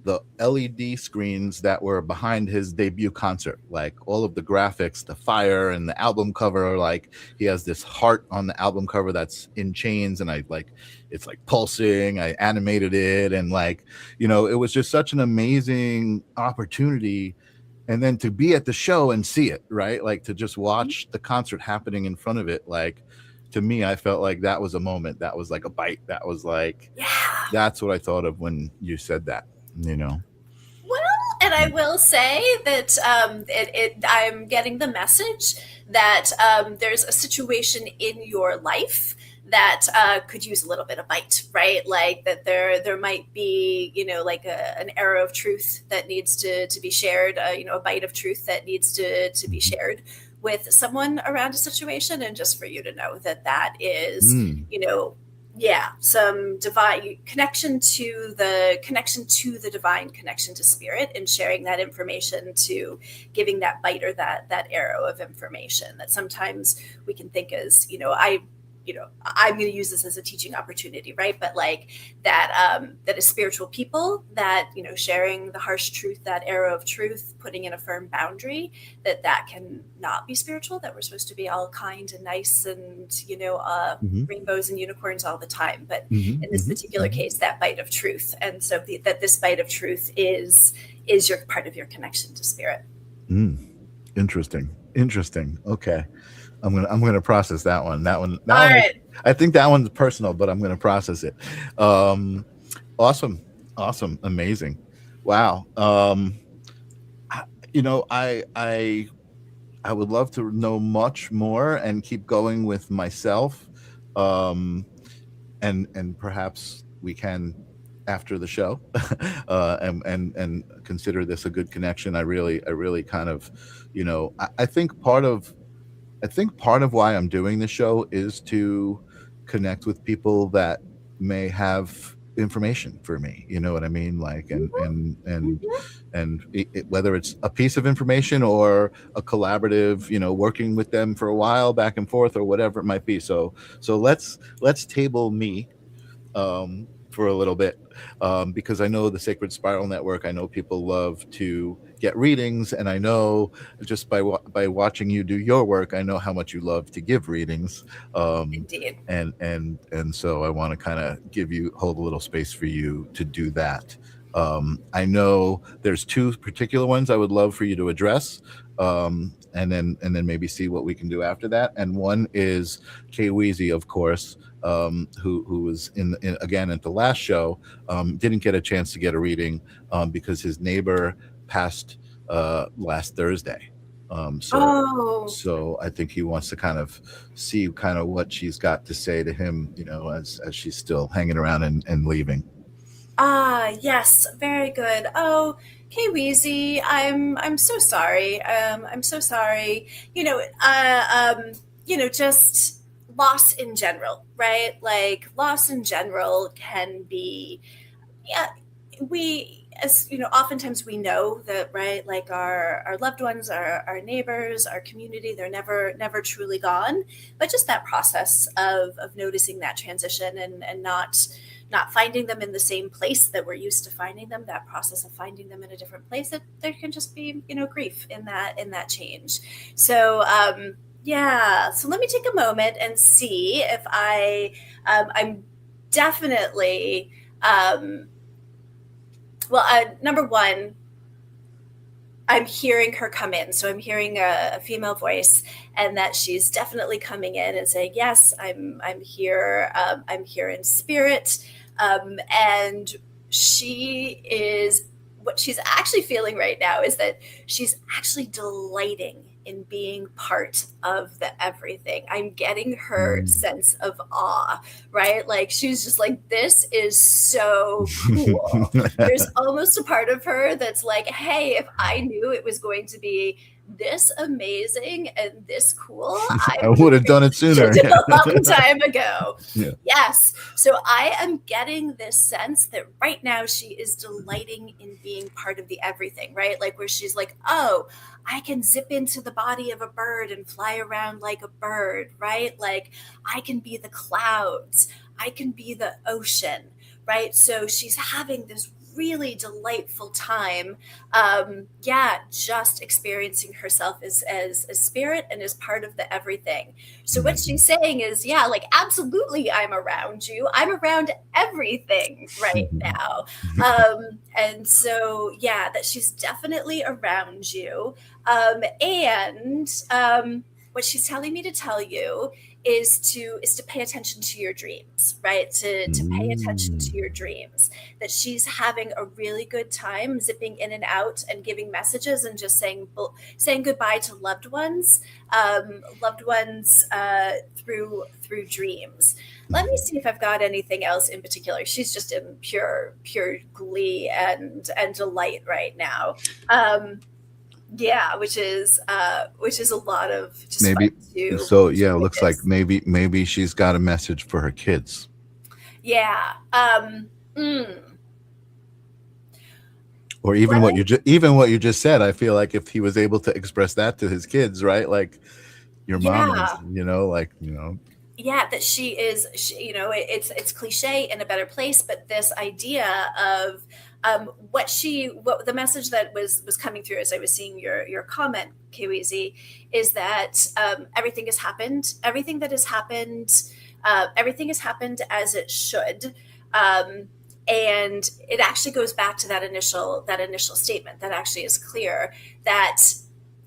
the LED screens that were behind his debut concert, like all of the graphics, the fire, and the album cover. Like, he has this heart on the album cover that's in chains, and it's like pulsing. I animated it, and it was just such an amazing opportunity. And then to be at the show and see it, right? Like, to just watch the concert happening in front of it, like, to me, I felt like that was a moment. That was like a bite. That was like, that's what I thought of when you said that. Well, and I will say that I'm getting the message that there's a situation in your life that could use a little bit of bite, right? Like that there might be, like an arrow of truth that needs to be shared, a bite of truth that needs to be shared with someone around a situation. And just for you to know that is, some divine connection to the divine, connection to spirit, and sharing that information, to giving that bite or that arrow of information that sometimes we can think as, I'm going to use this as a teaching opportunity, right? But like that is spiritual people that, sharing the harsh truth, that arrow of truth, putting in a firm boundary that can not be spiritual, that we're supposed to be all kind and nice and, rainbows and unicorns all the time. But in this particular case, that bite of truth. And so that this bite of truth is your part of your connection to spirit. Interesting. Okay. I'm gonna process that one. That one. All right. I think that one's personal, but I'm gonna process it. Awesome, amazing, wow. I would love to know much more and keep going with myself, and perhaps we can after the show, and consider this a good connection. I really kind of, I think part of why I'm doing this show is to connect with people that may have information for me. You know what I mean? Like, and whether it's a piece of information or a collaborative, working with them for a while back and forth, or whatever it might be. So let's table me for a little bit, because I know the Sacred Spiral Network, I know people love to get readings, and I know just by watching you do your work, I know how much you love to give readings. Indeed. And so I want to kind of hold a little space for you to do that. I know there's two particular ones I would love for you to address, and then maybe see what we can do after that. And one is Kay Weezy, of course, who was again at the last show, didn't get a chance to get a reading because his neighbor passed last Thursday. So I think he wants to kind of see what she's got to say to him, as she's still hanging around and leaving. Yes, very good. Oh, Kay Weezy, I'm so sorry. I'm so sorry. Just loss in general, right? Like loss in general can be, yeah, oftentimes we know that, right? Like our loved ones, our neighbors, our community, they're never truly gone. But just that process of noticing that transition and not finding them in the same place that we're used to finding them, that process of finding them in a different place, that there can just be, grief in that change. So, so let me take a moment and see if I'm definitely, number one, I'm hearing her come in. So I'm hearing a female voice, and that she's definitely coming in and saying, yes, I'm here. I'm here in spirit. And what she's actually feeling right now is that she's actually delighting in being part of the everything. I'm getting her sense of awe, right? Like she's just like, this is so cool. There's almost a part of her that's like, hey, if I knew it was going to be this amazing and this cool, I would have done it sooner. A long time ago. Yeah. Yes. So I am getting this sense that right now she is delighting in being part of the everything, right? Like where she's like, oh, I can zip into the body of a bird and fly around like a bird, right? Like I can be the clouds, I can be the ocean, right? So she's having this really delightful time, just experiencing herself as spirit and as part of the everything. So what she's saying is, like absolutely, I'm around you. I'm around everything right now, and so that she's definitely around you, and what she's telling me to tell you is to pay attention to your dreams, right? To pay attention to your dreams, that she's having a really good time zipping in and out and giving messages and just saying goodbye to loved ones through dreams. Let me see if I've got anything else in particular. She's just in pure glee and delight right now. Which is a lot of just maybe. So looks like maybe she's got a message for her kids. Yeah. Or even what you just said. I feel like if he was able to express that to his kids, right? Like your mom is, Yeah, that she is. It's cliche in a better place, but this idea of what the message that was coming through as I was seeing your comment, KWZ, is that everything has happened. Everything that has happened, everything has happened as it should. And it actually goes back to that initial statement that actually is clear that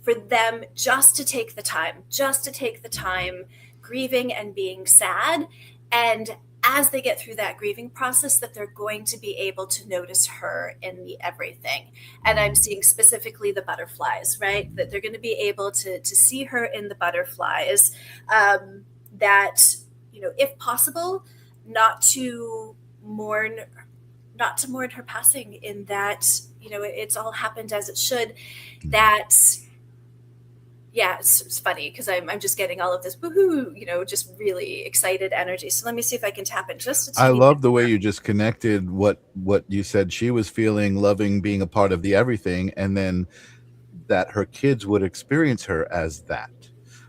for them just to take the time grieving and being sad, and as they get through that grieving process, that they're going to be able to notice her in the everything. And I'm seeing specifically the butterflies, right? That they're going to be able to see her in the butterflies, that, if possible, not to mourn her passing, in that, it's all happened as it should. That, it's funny because I'm just getting all of this woohoo, just really excited energy. So let me see if I can tap in just. I love the way you just connected what you said she was feeling, loving being a part of the everything, and then that her kids would experience her as that.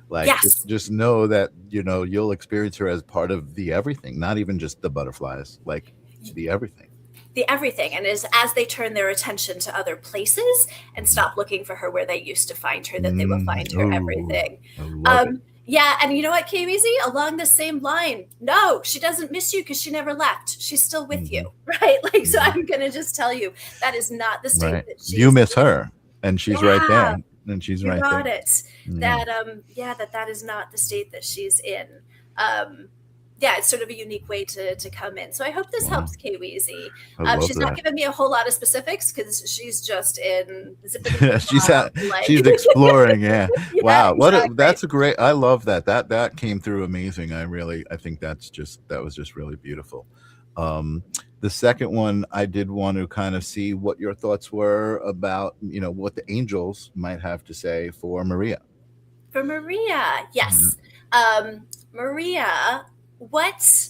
Like, yes. just know that, you'll experience her as part of the everything, not even just the butterflies, like the everything. the everything. And as they turn their attention to other places and stop looking for her where they used to find her, that they will find her everything. I love it. Yeah, and you know what, KBZ? Along the same line, no, she doesn't miss you because she never left. She's still with you, right? Like, so I'm going to just tell you that is not the state that she's You miss her, and she's right there. And she's right there. You got it. That is not the state that she's in. It's sort of a unique way to come in. So I hope this helps KWZ. She's not giving me a whole lot of specifics because she's just in. She's exploring. Yeah. Wow. Exactly. That's a great. I love that. That came through amazing. I think that was just really beautiful. The second one, I did want to kind of see what your thoughts were about, what the angels might have to say for Maria. For Maria, yes. Maria, what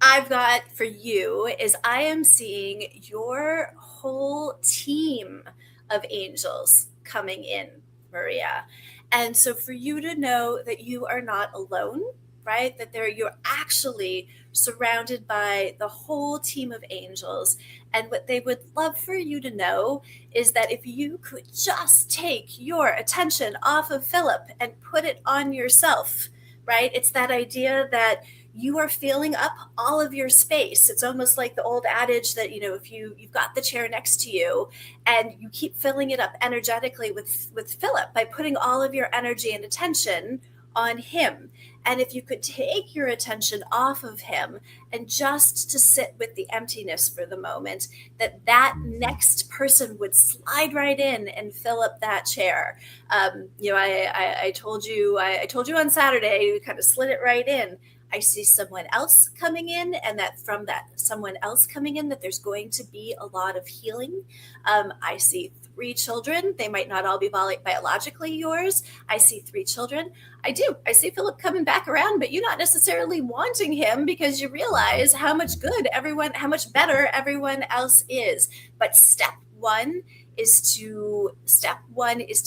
I've got for you is I am seeing your whole team of angels coming in, Maria. And so for you to know that you are not alone, right? That you're actually surrounded by the whole team of angels. And what they would love for you to know is that if you could just take your attention off of Philip and put it on yourself, right? It's that idea that you are filling up all of your space. It's almost like the old adage that, if you've got the chair next to you and you keep filling it up energetically with Philip by putting all of your energy and attention on him. And if you could take your attention off of him and just to sit with the emptiness for the moment, that next person would slide right in and fill up that chair. I told you on Saturday, you kind of slid it right in. I see someone else coming in, and that from that someone else coming in, that there's going to be a lot of healing. I see 3 children. They might not all be biologically yours. I see 3 children. I see Philip coming back around, but you're not necessarily wanting him because you realize how much better everyone else is. But step one is to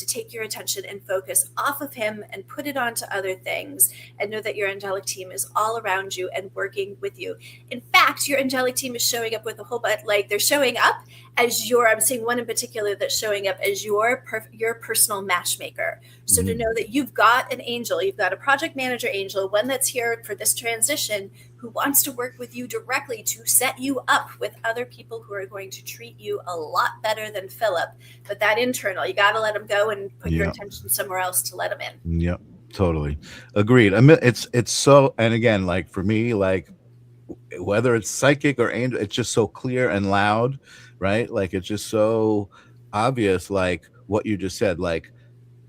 take your attention and focus off of him and put it onto other things, and know that your angelic team is all around you and working with you. In fact, your angelic team is showing up with a whole bunch, like they're showing up as I'm seeing one in particular that's showing up as your personal matchmaker. So to know that you've got an angel, you've got a project manager angel, one that's here for this transition, who wants to work with you directly to set you up with other people who are going to treat you a lot better than Philip. But that internal, you got to let him go and put your attention somewhere else to let him in. Yep, totally. Agreed. I mean, it's so, and again, like for me, like whether it's psychic or angel, it's just so clear and loud, right? Like it's just so obvious, like what you just said, like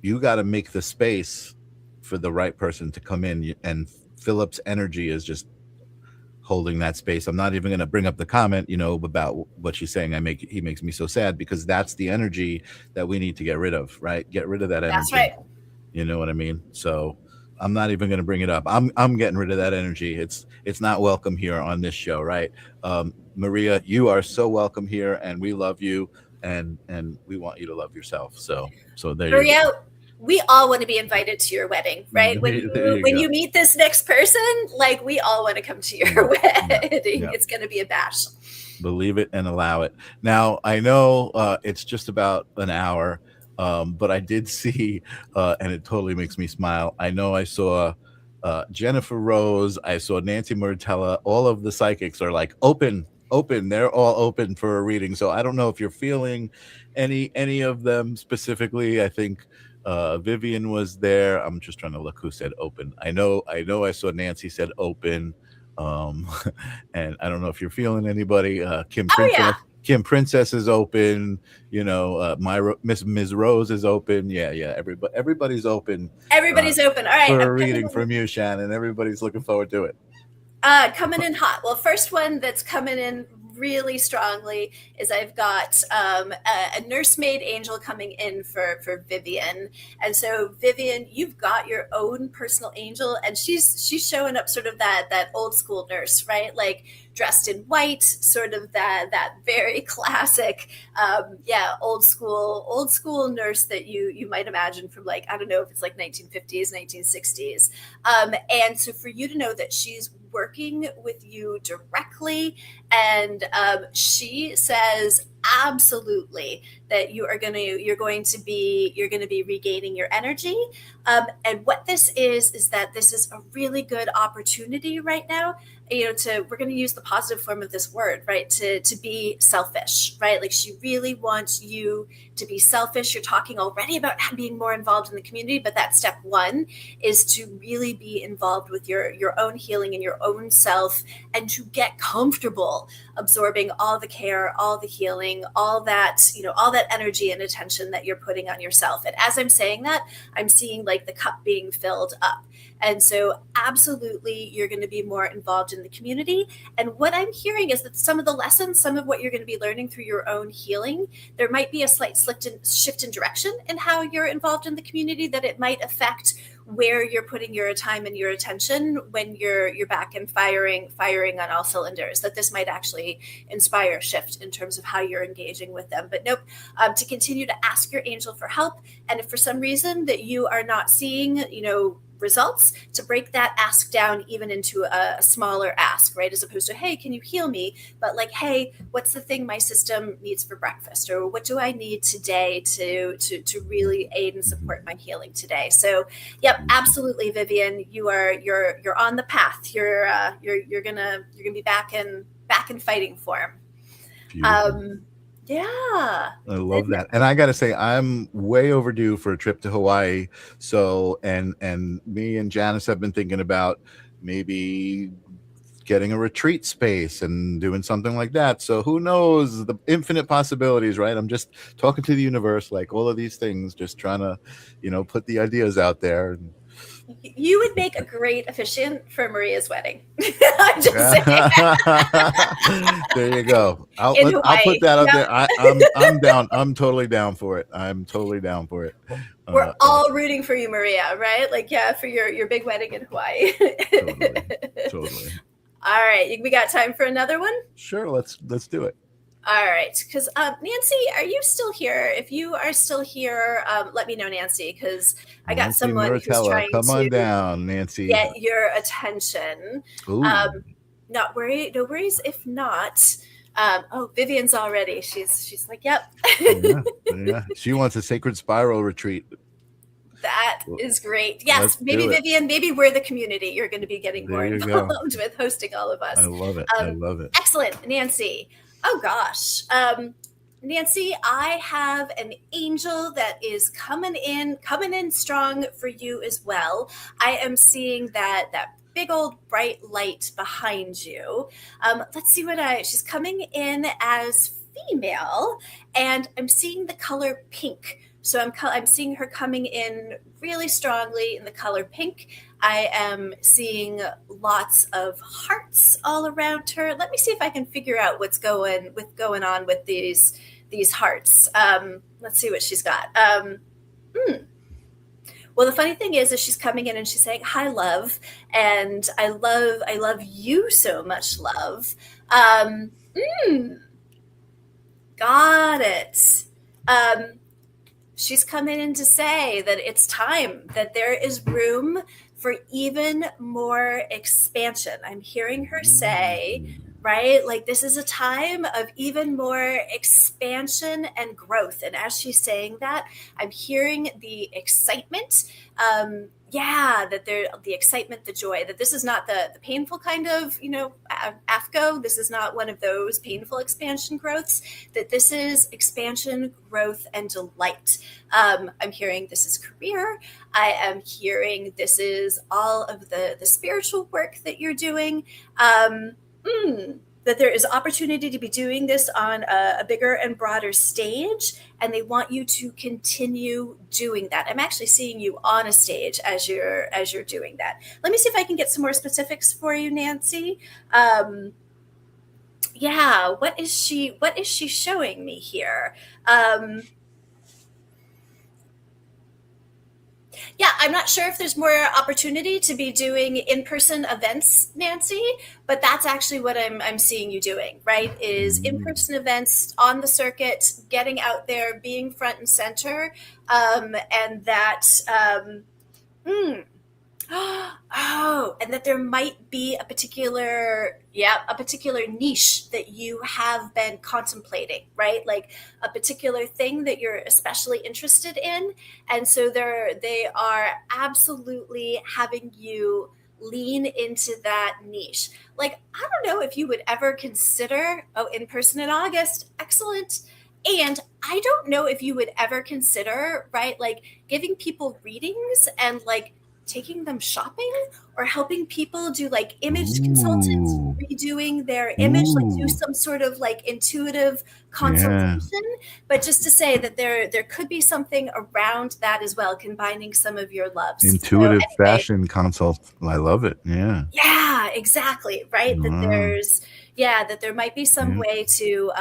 you got to make the space for the right person to come in, and Philip's energy is just holding that space. I'm not even going to bring up the comment, about what she's saying. He makes me so sad, because that's the energy that we need to get rid of, right? Get rid of that energy. That's right. You know what I mean? So I'm not even going to bring it up. I'm getting rid of that energy. It's not welcome here on this show, right? Maria, you are so welcome here, and we love you, and we want you to love yourself. So there Maria, you go. We all want to be invited to your wedding, right? When you meet this next person, like we all want to come to your wedding. Yeah. It's going to be a bash. Believe it and allow it. Now, I know it's just about an hour, but I did see, and it totally makes me smile. I know I saw Jennifer Rose. I saw Nancy Martella. All of the psychics are like open. They're all open for a reading. So I don't know if you're feeling any of them specifically. I think Vivian was there. I'm just trying to look who said open. I know I saw Nancy said open. And I don't know if you're feeling anybody. Kim Princess is open. Ms. Rose is open. Yeah. Everybody's open. Everybody's open. All right. For a reading from you, Shannon. Everybody's looking forward to it. Coming in hot. Well, first one that's coming in really strongly is I've got a nursemaid angel coming in for Vivian. And so Vivian, you've got your own personal angel, and she's showing up sort of that old school nurse, right? Like dressed in white, sort of that very classic, old school nurse that you might imagine from, like, I don't know if it's like 1950s, 1960s. And so for you to know that she's working with you directly. And she says absolutely that you're going to be regaining your energy. And what this is that this is a really good opportunity right now, we're going to use the positive form of this word, right? To be selfish, right? Like she really wants you to be selfish. You're talking already about being more involved in the community, but that step one is to really be involved with your own healing and your own self, and to get comfortable absorbing all the care, all the healing, all that energy and attention that you're putting on yourself. And as I'm saying that, I'm seeing like the cup being filled up. And so absolutely, you're going to be more involved in the community. And what I'm hearing is that some of the lessons, some of what you're going to be learning through your own healing, there might be a slight shift in direction in how you're involved in the community, that it might affect where you're putting your time and your attention when you're back and firing on all cylinders, that this might actually inspire a shift in terms of how you're engaging with them. But nope, to continue to ask your angel for help. And if for some reason that you are not seeing, results, to break that ask down even into a smaller ask, right? As opposed to, hey, can you heal me? But like, hey, what's the thing my system needs for breakfast? Or what do I need today to really aid and support my healing today? So, yep, absolutely, Vivian, you're on the path. You're gonna be back in fighting form. Yeah. I love that. And I got to say, I'm way overdue for a trip to Hawaii. So, and me and Janice have been thinking about maybe getting a retreat space and doing something like that. So who knows, the infinite possibilities, right? I'm just talking to the universe, like all of these things, just trying to, put the ideas out there. You would make a great officiant for Maria's wedding. I'm just saying. There you go. I'll put that out there. I'm down. I'm totally down for it. We're all rooting for you, Maria, right? Like, yeah, for your big wedding in Hawaii. Totally. All right. We got time for another one? Sure. Let's do it. All right, because Nancy, are you still here? If you are still here, let me know, Nancy, because I got someone who's trying Come on down, Nancy. Get your attention. No worries if not. Vivian's already. She's like, yep. Yeah. She wants a sacred spiral retreat. That is great. Yes, maybe Vivian, maybe we're the community you're going to be getting more involved with hosting all of us. I love it. Excellent, Nancy. Oh gosh. Nancy, I have an angel that is coming in strong for you as well. I am seeing that big old bright light behind you. Let's see she's coming in as female, and I'm seeing the color pink. So I'm seeing her coming in really strongly in the color pink. I am seeing lots of hearts all around her. Let me see if I can figure out what's going on with these hearts. Let's see what she's got. Well, the funny thing is she's coming in and she's saying, "Hi, love," and I love you so much, love. Got it. She's coming in to say that it's time, that there is room for even more expansion. I'm hearing her say, right? Like this is a time of even more expansion and growth. And as she's saying that, I'm hearing the excitement. That the excitement, the joy, that this is not the painful kind of, AFCO. This is not one of those painful expansion growths, that this is expansion, growth, and delight. I'm hearing this is career. I am hearing this is all of the spiritual work that you're doing. That there is opportunity to be doing this on a bigger and broader stage, and they want you to continue doing that. I'm actually seeing you on a stage as you're doing that. Let me see if I can get some more specifics for you, Nancy. What is she showing me here? I'm not sure if there's more opportunity to be doing in-person events, Nancy, but that's actually what I'm seeing you doing, right? Is in-person events on the circuit, getting out there, being front and center, and that, and and that there might be a particular niche that you have been contemplating, right? Like a particular thing that you're especially interested in. And so they are absolutely having you lean into that niche. Like, I don't know if you would ever consider, in person in August, excellent. And I don't know if you would ever consider, right, like giving people readings and like taking them shopping, or helping people do like image consultants, Ooh. redoing their image, like do Ooh. some sort of like intuitive consultation. But just to say that there could be something around that as well, combining some of your loves. Intuitive So anyway, fashion consult. I love it. Yeah. yeah, exactly. Right. That that there might be some Yeah. way to,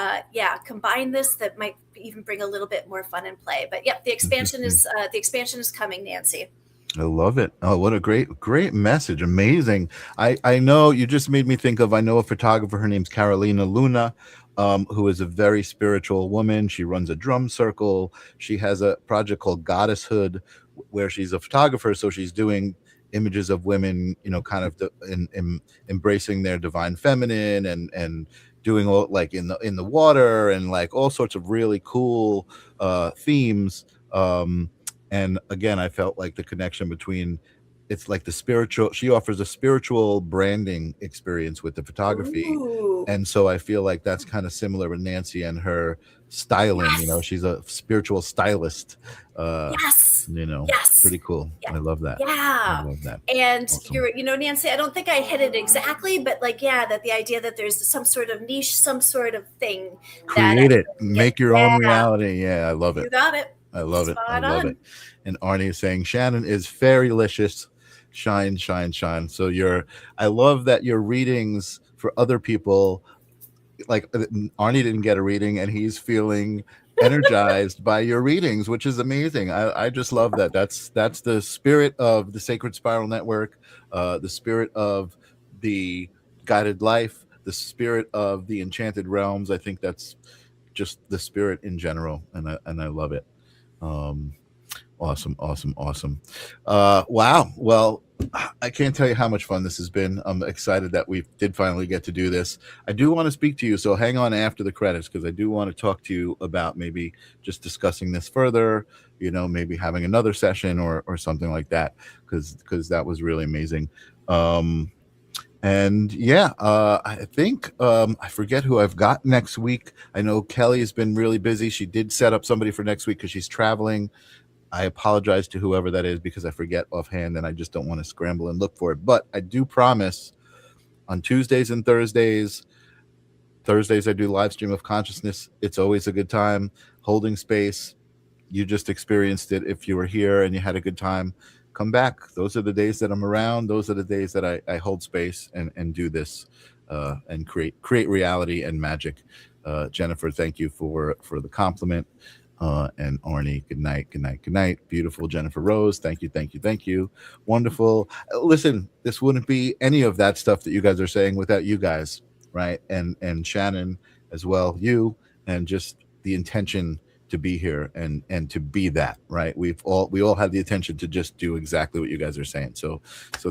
combine this that might even bring a little bit more fun and play. But yep, the expansion is coming, Nancy. I love it. Oh, what a great message. Amazing. I know you just made me think of, I know a photographer, her name's Carolina Luna, who is a very spiritual woman. She runs a drum circle. She has a project called Goddesshood, where she's a photographer. So she's doing images of women, kind of embracing their divine feminine, and doing all like in the water, and like all sorts of really cool themes. And again, I felt like the connection between, it's like the spiritual, she offers a spiritual branding experience with the photography. Ooh. And so I feel like that's kind of similar with Nancy and her styling. Yes. She's a spiritual stylist. Yes. Yes. Pretty cool. Yeah. I love that. Yeah. I love that. And Awesome. Nancy, I don't think I hit it exactly, but like, that the idea that there's some sort of niche, some sort of thing Create it. Make your own reality. Yeah, I love it. You got it. I love it. I Spot love on. it. And Arnie is saying, Shannon is fairylicious. Shine, shine, shine. So I love that your readings for other people, like Arnie didn't get a reading and he's feeling energized by your readings, which is amazing. I just love that. That's the spirit of the Sacred Spiral Network, the spirit of the guided life, the spirit of the enchanted realms. I think that's just the spirit in general, and I love it. Awesome. Wow. Well, I can't tell you how much fun this has been. I'm excited that we did finally get to do this. I do want to speak to you, so hang on after the credits, because I do want to talk to you about maybe just discussing this further, maybe having another session or something like that, because that was really amazing. And I think I forget who I've got next week. I know Kelly has been really busy. She did set up somebody for next week because she's traveling. I apologize to whoever that is, because I forget offhand and I just don't want to scramble and look for it. But I do promise, on Tuesdays and Thursdays I do live stream of consciousness. It's always a good time. Holding space. You just experienced it. If you were here and you had a good time, come back. Those are the days that I'm around. Those are the days that I hold space and do this and create reality and magic. Jennifer, thank you for the compliment. And Arnie, good night. Beautiful Jennifer Rose, thank you. Wonderful. Listen, this wouldn't be any of that stuff that you guys are saying without you guys, right? And Shannon as well, you, and just the intention to be here and to be that, right? We all had the intention to just do exactly what you guys are saying. So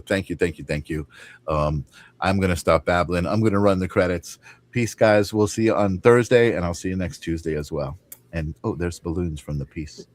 thank you. I'm gonna stop babbling. I'm gonna run the credits. Peace, guys. We'll see you on Thursday, and I'll see you next Tuesday as well. And there's balloons from the piece.